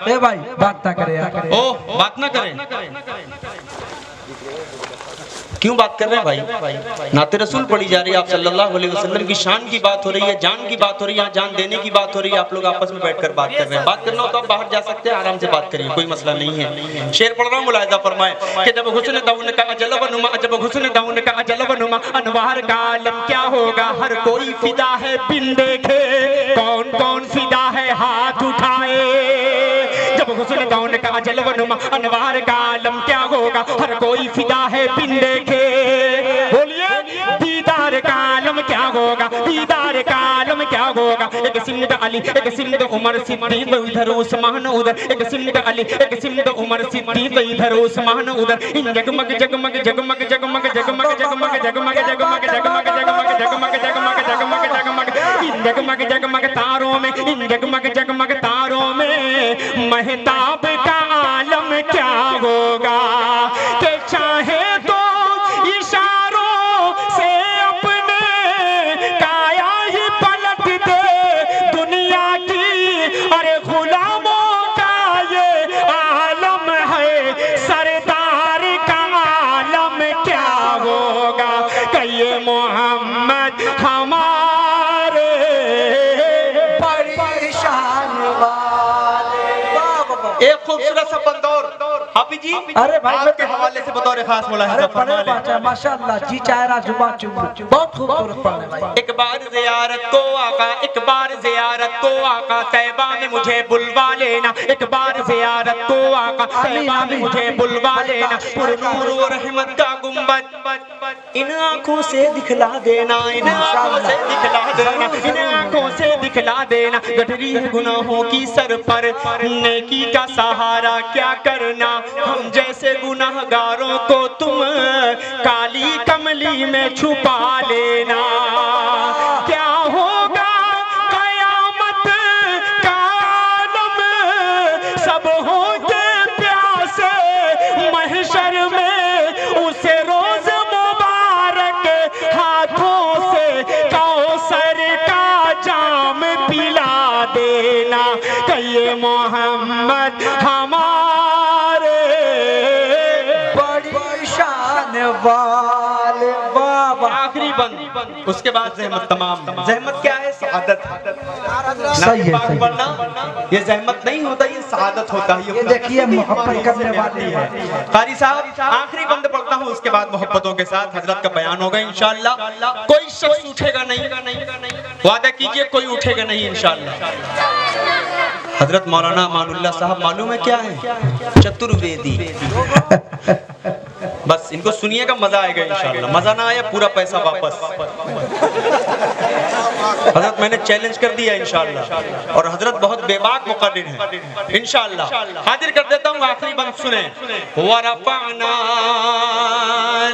ए भाई बात ना करे यार। ओ बात ना करें, क्यों बात कर रहे हैं भाई? नाते रसूल पढ़ी जा रही है, आप सल्लल्लाहु अलैहि वसल्लम की शान की बात हो रही है, जान की बात हो रही है, जान देने की बात हो रही है। आप लोग आपस में बैठकर बात कर रहे हैं। बात करना हो तो आप बाहर जा सकते हैं, आराम से बात करिए, कोई मसला नहीं है। शेर पढ़ रहा हूँ, मुलाहिजा फरमाए कि जब हुस्न दाउन का अजल व नुमा, जब हुस्न दाउन का अजल व नुमा, अनवार का आलम क्या होगा, हर कोई फिदा है बिन देखे, कौन कौन फिदा है हाथ उठाए। जब हुस्न दाउन का अजल व नुमा, अनवार का आलम क्या होगा, हर कोई फिदा है बिन देखे। बोलिए दीदार का आलम क्या होगा, दीदार का आलम क्या होगा। एक सिमत अली, एक सिमत उमर सिद्दीक, इधर उस्मान उधर, एक सिमत अली, एक सिमत उमर सिद्दीक, इधर उस्मान उधर। इन जगमग जगमग जगमग जगमग जगमग जगमग जगमग जगमग जगमग जगमग जगमग जगमग जगमग जगमग इन जगमग जगमग तारों में, इन जगमग जगमग तारों में महताब का आलम क्या होगा। कि चाहे तो इशारों से अपने काया ही पलट दे दुनिया की, अरे गुलामों का ये आलम है, सरदार का आलम क्या होगा। कहिए मोहम्मद हमारे बड़ी शान वाले। एक खूबसूरत सा बंदौर हाफिज जी, अरे भाई आपके हवाले से बतौर खास मुलाहिजा फरमा लें। माशाअल्लाह जी चाहरा जुबान चुम्मा बहुत खूबसूरत पढ़ने भाई। एक बार जियारत को आका, एक बार जियारत को आका, तैबा में मुझे बुलवा लेना। एक बार जियारत को आका, तैबा में मुझे बुलवा लेना। पुरनूर और रहमत का गुंबद इन आंखों से दिखला देना, इन आंखों से दिखला देना, इन आंखों से दिखला देना। गठरी है गुनाहों की सर पर, नेकी का सहारा क्या करना। हम जैसे गुनाहगारों को तुम काली कमली में छुपा लेना। क्या होगा कयामत का आलम, सब होंगे प्यासे महशर में, उसे रोज मुबारक हाथों से कौसर का जाम पिला देना। कहिए मोहम्मद हमारे बड़ी शान वाले। बाबा आखिरी बंद, उसके बाद जहमत तमाम। जहमत क्या है? सआदत। सही है, सही है। पढ़ना ये जहमत नहीं होता, ये सआदत होता है। ये देखिए मोहब्बत करने वाली है। कारी साहब आखिरी बंद पढ़ता हूँ, उसके बाद मोहब्बतों के साथ हजरत का बयान होगा इंशाअल्लाह। कोई शख्स उठेगा नहीं, वादा कीजिए कोई उठेगा नहीं इंशाअल्लाह। हजरत मौलाना अमानुल्लाह साहब मालूम है क्या है? चतुर्वेदी। बस इनको सुनिएगा, मजा आएगा इंशाअल्लाह। मजा ना आया पूरा पैसा वापस। हजरत मैंने चैलेंज कर दिया इंशाअल्लाह, और हजरत बहुत बेबाक मुक़र्रिर हैं इंशाअल्लाह। हाजिर कर देता हूँ, आखिरी बंद सुने। वरफ़अना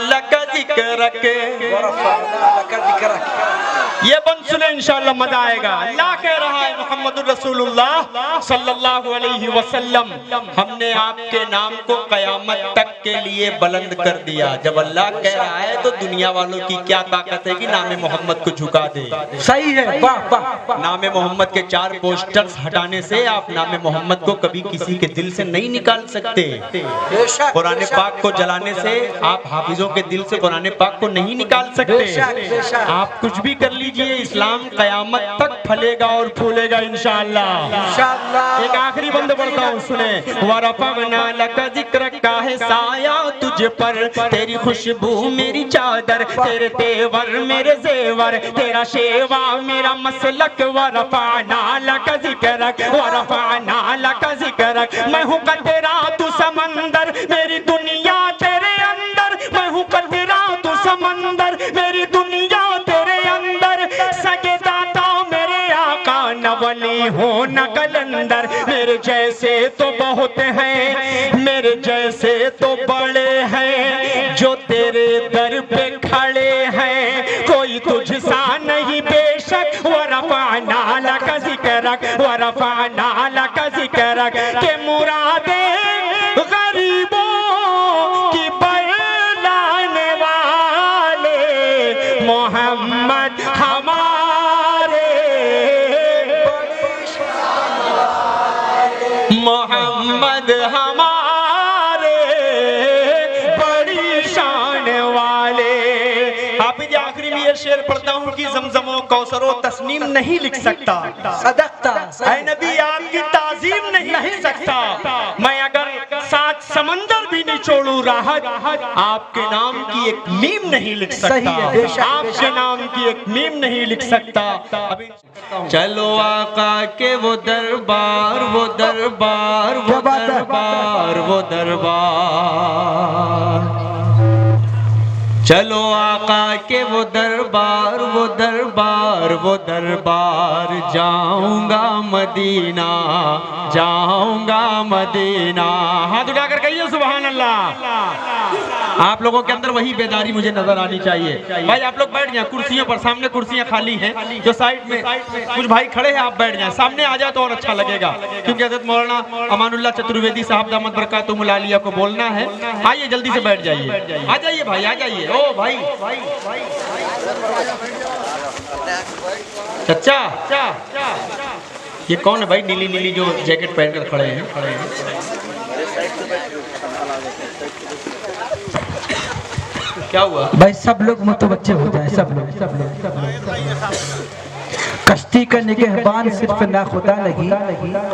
लका ज़िक्रक, ये बंद सुने इंशाअल्लाह, मजा आएगा। अल्लाह कह रहा है मुहम्मदुर रसूलुल्लाह सल्लल्लाहु अलैहि वसल्लम, हमने आपके नाम को कयामत तक के लिए बुलंद कर दिया। जब अल्लाह कह रहा है तो दुनिया वालों की क्या ताकत है कि नाम मोहम्मद को झुका दे। सही है, वाह वाह। नाम मोहम्मद के 4 पोस्टर्स हटाने से आप नाम मोहम्मद को कभी किसी के दिल से नहीं निकाल सकते। कुरान पाक को जलाने से आप हाफिजों के दिल से कुरान पाक को नहीं निकाल सकते। आप कुछ भी कर लीजिए, इस्लाम कयामत तक फलेगा और फूलेगा इंशाअल्लाह। एक आखिरी बंद पढ़ता हूँ, सुने। वरफ़अना लका ज़िक्रक का है साया तुझ पर, तेरी खुशबू मेरी चादर, तेरे तेवर मेरे जेवर, तेरा शेवा मेरा मसलक। वरफ़अना लका ज़िक्रक, वरफ़अना लका ज़िक्रक। मैं हूँ कतरा तू समंदर, मेरी दुनिया तेरे अंदर। मैं हूँ कतरा तू समंदर, मेरी दुनिया तेरे अंदर। सगे दाता मेरे आका, न वली हो न कलंदर। मेरे जैसे तो बहुत हैं, मेरे जैसे तो बड़े हैं, जो तेरे दर पे खड़े हैं। कोई तुझसा नहीं बेशक। वरफ़अना लका ज़िक्रक, वरफ़अना लका ज़िक्रक। के मुरादे गरीबों की मोहम्मद हमारे बड़ी शान वाले। आप ये आखिरी में ये शेर पढ़ता हूँ कि ज़मज़मो कौसरो तस्नीम नहीं लिख सकता, सदकता ऐ नबी आपकी ताज़ीम नहीं लिख सकता। मैं अगर 7 समंदर भी निचोड़ूं राहत, आपके नाम की एक मीम नहीं लिख सकता, आपके नाम की एक मीम नहीं लिख सकता। अभी चलो आका के वो दरबार, वो दरबार, वो दरबार, वो दरबार। चलो आका के वो दरबार, वो दरबार, वो दरबार। जाऊंगा मदीना, जाऊंगा मदीना। हाथ उठाकर कहिए सुभान अल्लाह। आप लोगों के अंदर वही बेदारी मुझे नजर आनी चाहिए। भाई आप लोग बैठ जाएं कुर्सियों पर, सामने कुर्सियां खाली हैं, जो साइड में कुछ भाई खड़े हैं आप बैठ जाएं, सामने आ जाए तो और अच्छा लगेगा, क्योंकि हज़रत मौलाना अमानुल्लाह चतुर्वेदी साहब दामद बरकातुहुल आलिया को बोलना है। आइए जल्दी से बैठ जाइए, आ जाइए भाई, आ जाइए। ओ भाई चचा, ये कौन है भाई नीली नीली जो जैकेट पहनकर खड़े हैं? क्या हुआ भाई? सब लोग मुतवज्जे हो जाए, सब लोग। कश्ती का निगहबान सिर्फ ना खुदा लगी,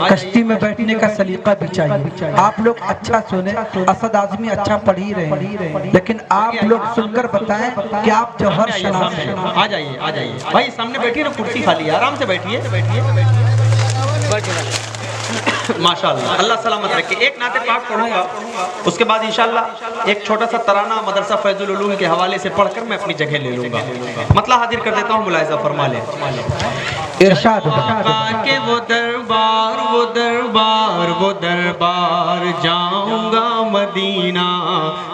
कश्ती में बैठने का सलीका भी चाहिए। आप लोग अच्छा सुने, असद आजमी अच्छा पढ़ ही रहे हैं, लेकिन आप लोग सुनकर बताएं कि आप जौहर शनास हैं। आ जाइए, आ जाइए भाई, सामने बैठिए ना, कुर्सी खाली है, आराम से बैठिए। माशाअल्लाह, अल्लाह सलामत रखे। एक नाते पाक पढ़ूंगा, उसके बाद इंशाअल्लाह एक छोटा सा तराना मदरसा फैजुल उलूम के हवाले से पढ़कर मैं अपनी जगह ले लूंगा। मतलब हाजिर कर देता हूँ, मुलाहिजा फरमा लें। इरशाद के वो दरबार, वो दरबार, वो दरबार। जाऊंगा मदीना,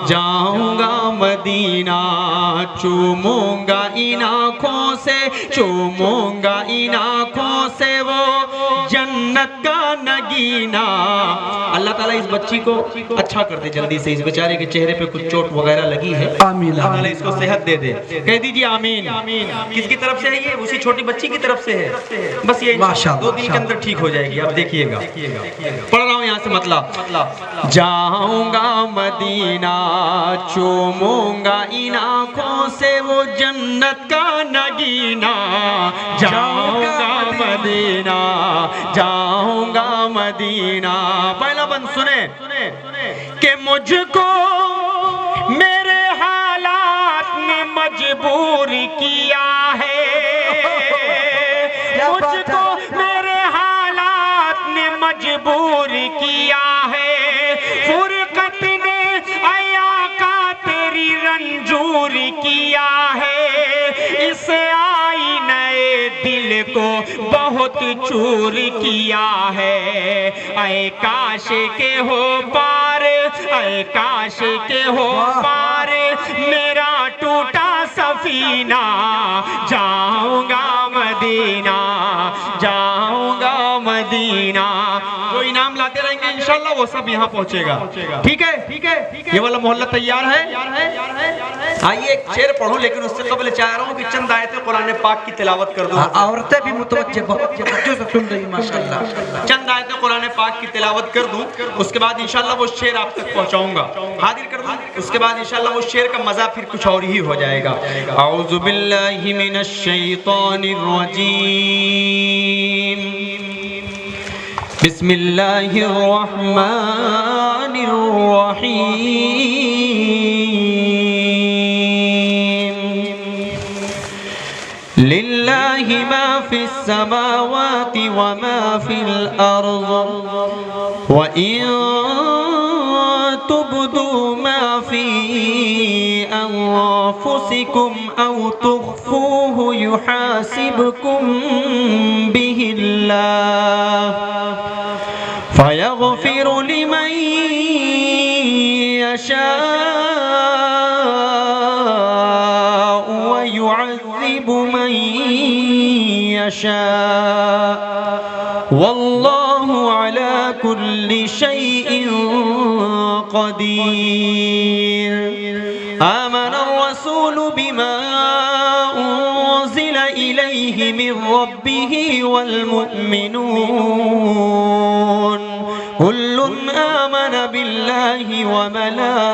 जाऊंगा मदीना। चूमूंगा इन आँखों से, चूमूंगा इन आँखों से वो जन्नत का नगीना। अल्लाह ताला इस बच्ची को अच्छा कर दे जल्दी से, इस बेचारे के चेहरे पे कुछ चोट वगैरह लगी है, आमीन। अल्लाह ताला इसको सेहत दे दे, कह दीजिए आमीन। किसकी तरफ से है ये? उसी छोटी बच्ची की तरफ से है। बस ये माशाअल्लाह 2 दिन के अंदर ठीक हो जाएगी, आप देखिएगा। पढ़ रहा हूँ यहाँ से मतलब। जाऊंगा मदीना, चूमूंगा इन आँखों से वो जन्नत का नगीना। जाऊंगा मदीना, जाऊंगा मदीना। पहला बंद सुने कि मुझको मेरे हालात ने मजबूर किया है, मुझको मेरे हालात ने मजबूर किया है। फुरकत ने आया का तेरी रंजूर किया है, इस आईने दिल को बहुत चूर किया है। ऐ काश के हो पार, ऐ काश के हो पार मेरा टूटा सफीना। जाऊंगा मदीना, जाऊंगा मदीना। जो इनाम लाते रहेंगे इंशाल्लाह वो सब यहाँ पहुँचेगा। ठीक है, ठीक है, ये वाला मोहल्ला तैयार है। आइए एक शेर पढ़ूं, लेकिन उससे कबल चाह रहा हूँ कि चंद आयतें कुरान पाक की तिलावत कर दूं। औरतें भी मुतवज्जे बहुत तवज्जो से सुन रही माशाअल्लाह। चंद आयतें कुरान पाक की तिलावत कर दूं, उसके बाद इंशाल्लाह वो शेर आप तक पहुंचाऊंगा, हाजिर कर दूं। उसके बाद इंशाल्लाह वो शेर का मजा फिर कुछ और ही हो जाएगा। औज़ु बिल्लाहि मिनश शैतानिर रजीम, बिस्मिल्लाहिर रहमानिर रहीम। लिल्लाहि मा फिस समावाति व मा फिल अर्ज़ व इन तुब्दू मा फी अनफुसिकुम औ तुख्फूहु युहासिबकुम बिहिल्लाह फयग़फ़िरु लिमन यशाअ व युअज़्ज़िबु मन यशाअ वल्लाहु अला कुल्लि शैइन क़दीर। आमन अर्रसूलु बिमा उन्ज़िल इलैहि मिन रब्बिहि वल मुअ्मिनून कुल्लुन आमन बिल्लाहि व मलाइकतिहि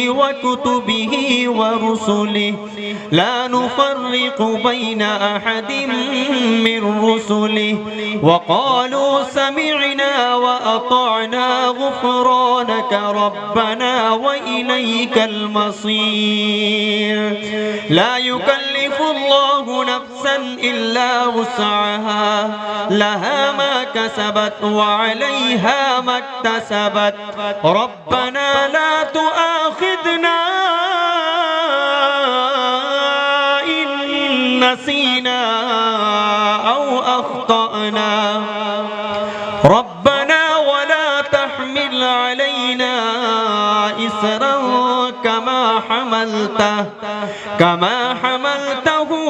व कुतुबिहि व रुसुलिहि ला नुफर्रिकु बैन अहदिम मिर रुसुलिहि व क़ालू समिअना व अतअना गुफ़रानक रब्बना व इलैकल मसीर ला युकल्लिफुल्लाहु नफ्सन इल्ला वुसअहा लहा मा कसबत व अलैहा मक्तसबत रब्बना ला तुआखिदना इन नसीना औ अख्तअना रब्बना वला तहमिल अलैना इसरा कमा हमलतहु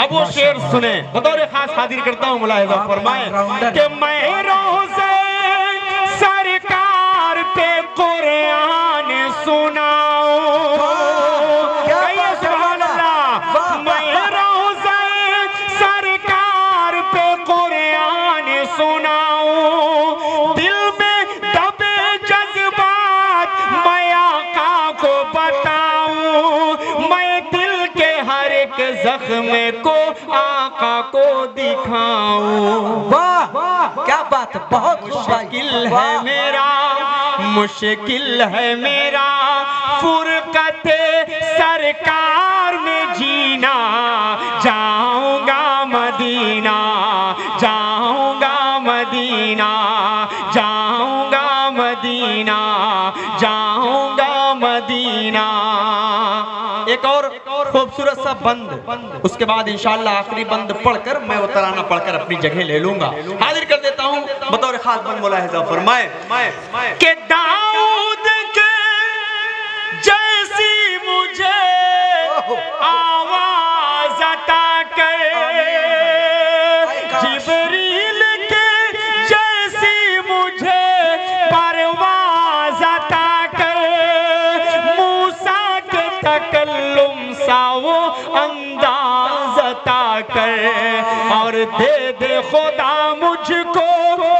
अब वो शेर सुने, बतौर खास हाजिर करता हूँ, मुलाहिजा फरमाए कि मैं रोज़े सरकार पे कुरान सुनाऊं, सुभान अल्लाह, मैं रोज़े सरकार पे कुरान सुनाऊं, दिल में दबे जज्बात मैं आका को बताऊं, मैं दिल के हर एक जख्म को आका को दिखाऊं। वाह क्या बात है, बहुत मुश्किल है मेरा, मुश्किल है मेरा फुरकते सरकार में जीना, जाऊंगा मदीना, जाऊंगा मदीना, जाऊंगा मदीना, जाऊंगा मदीना। एक और खूबसूरत सा बंद, उसके बाद इंशाअल्लाह आखिरी बंद पढ़कर मैं वो तराना पढ़कर अपनी जगह ले लूंगा। हाजिर कर देता हूँ बतौर खास बंद, मुलाहिजा फरमाए कि दाऊद के जैसी मुझे आवाज अता कर, जिब्रील के जैसी मुझे परवाज अता कर, मूसा के तकल्लुम सा वो अंदाज अता कर, और दे दे खुदा मुझको,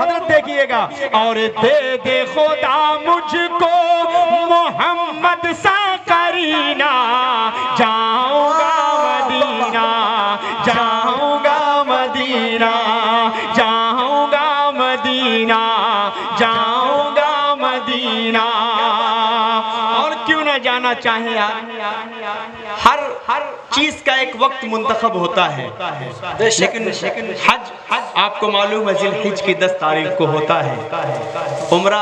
हज़रत देखिएगा, और दे दे खुदा मुझको मोहम्मद सा करीना, जाऊंगा मदीना, जाऊंगा मदीना, जाऊंगा मदीना, जाऊंगा मदीना। और क्यों ना जाना चाहे यार, हर चीज का एक वक्त मुंतखब होता है, लेकिन हज आपको मालूम है जिलहिज की 10 तारीख को होता है। उम्रा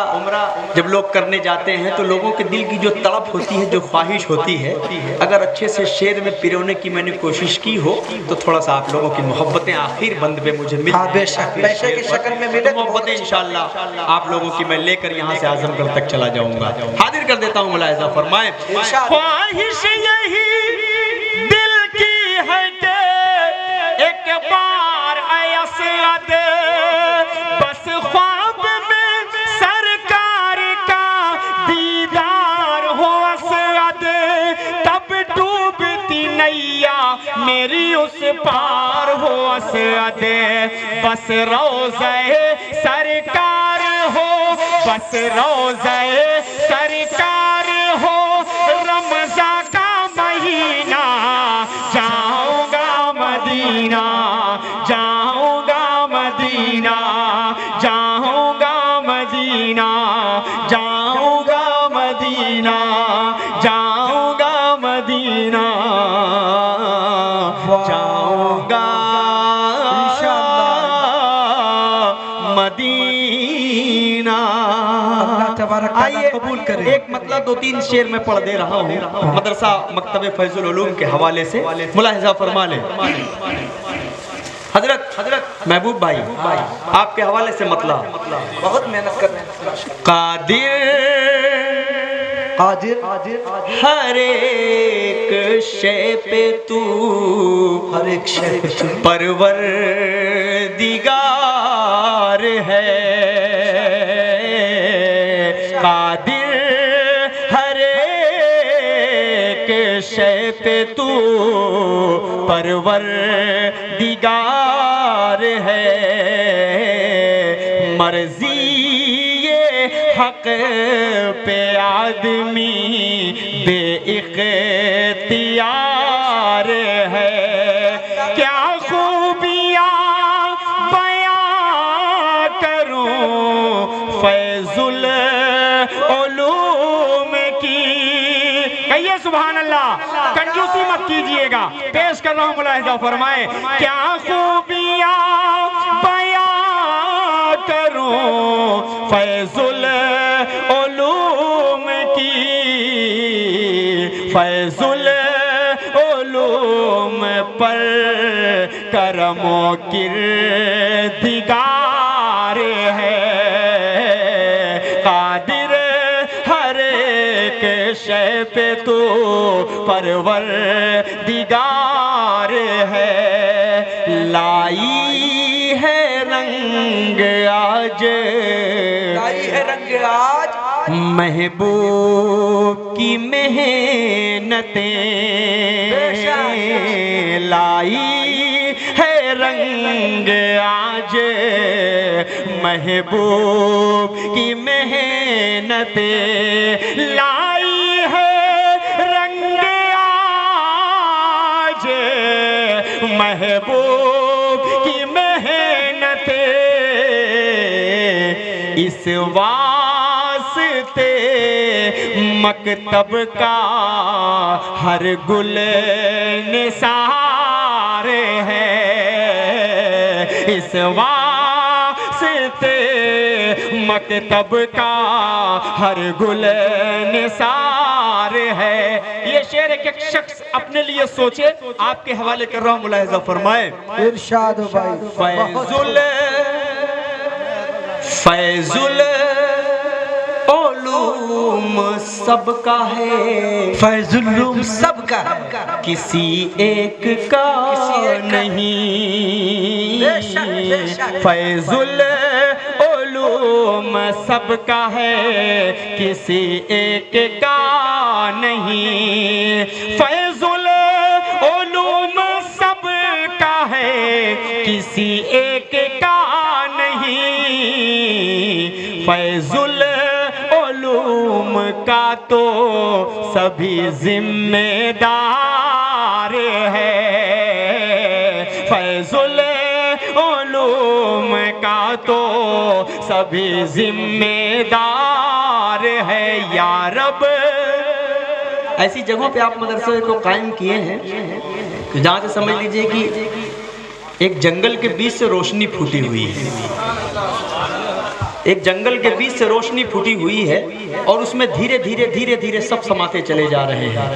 जब लोग करने जाते हैं तो लोगों के दिल की जो तड़प होती है, जो ख्वाहिश होती है, अगर अच्छे से शेर में पिरोने की मैंने कोशिश की हो तो थोड़ा सा आप लोगों की मोहब्बतें आखिर बंद पे मुझे मिल, बेशक पैसे की शक्ल में मिले, मोहब्बतें इंशाअल्लाह आप लोगों की मैं लेकर यहाँ से आजमगढ़ तक चला जाऊंगा। हाजिर कर देता हूँ, मुलाहिजा फरमाए, ख्वाहिश यही दिल की है कि एक बार असद बस ख्वाब में सरकार का दीदार हो असद, तब डूबती नैया मेरी उस पार हो असद, बस रोज़े सरकार हो, बस रोज़े सरकार हो, रमज़ा का महीना, जाऊंगा मदीना, जाऊंगा मदीना, जाऊंगा मदीना, जाऊंगा मदीना, जाऊंगा मदीना, जाऊंगा मदीना। तबारक तआला आइए कबूल करे। एक मतलब 2-3 शेर में पढ़ दे रहा हूँ मदरसा मकतब फैजुल उलूम के हवाले से, मुलाहिजा फरमा ले। हजरत महबूब भाई आपके हवाले से मतलब बहुत मेहनत कर रहे हैं। कादिर हाजिर हर एक शय पे तू हर एक शय पे तू परवरदिगार है। कादिर हर एक शय पे तू परवरदिगार है। मर्जी ये हक पे आदमी बेइख्तियार है। क्या खूबियाँ बयां करूं फैजुल उलूम की। कहिए सुभान अल्लाह, कंजूसी मत कीजिएगा। पेश कर रहा हूँ, मुलाहिजा फरमाए। क्या खूबियाँ बयां करूं फैजुल उलूम की। फैजुल उलूम पर करमो किरदिगार है। कादिर हर एक शय पे तू परवरदिगार है। लाई है रंग आज लाई है रंग आज महबूब की मेहनतें। लाई है रंग आज महबूब की मेहनतें। लाई है रंग आज महबूब की मेहनतें। इस वास्ते मकतब का हर गुल निसार है। इस वास्ते मकतब का हर गुल निसार है। ये शेर एक शख्स अपने लिए सोचे, आपके हवाले कर रहा हूँ, मुलाहिजा फरमाए। इरशाद भाई फैजुल उलूम सबका है। फैजुल उलूम सबका है, किसी एक का नहीं। फैजुल उलूम सबका है, किसी एक का नहीं। फैजुल उलूम सबका है, किसी एक का नहीं। फैजुल उलूम का तो सभी जिम्मेदार है। फैजुल उलूम का तो सभी जिम्मेदार है। या रब, ऐसी जगहों पे आप मदरसे को कायम किए हैं तो जहाँ से समझ लीजिए कि एक जंगल के बीच से रोशनी फूटी हुई है। एक जंगल के बीच से रोशनी फूटी हुई है और उसमें धीरे धीरे सब समाते चले जा रहे हैं।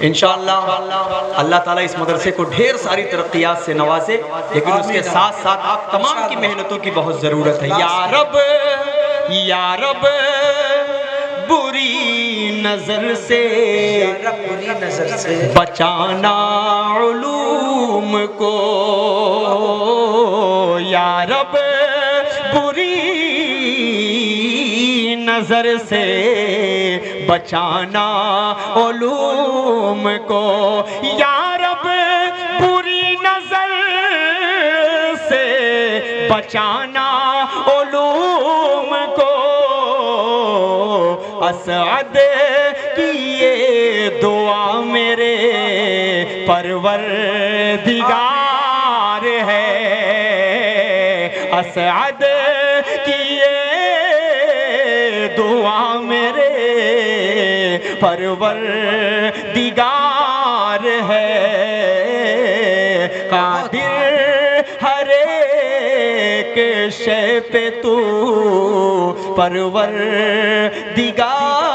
इंशाअल्लाह अल्लाह ताला इस मदरसे को ढेर सारी तरक्कियात से नवाजे, लेकिन उसके साथ साथ आप तमाम की मेहनतों की बहुत ज़रूरत है। या रब बुरी नजर से बचाना उलूम को। या रब बुरी नजर से बचाना उलूम को। या रब बुरी नजर से बचाना उलूम को। असअद की ये दुआ मेरे परवरदिगार है। असअद की ये दुआ मेरे परवरदिगार है। कादिर हर एक के शे पे तू परवर दिगार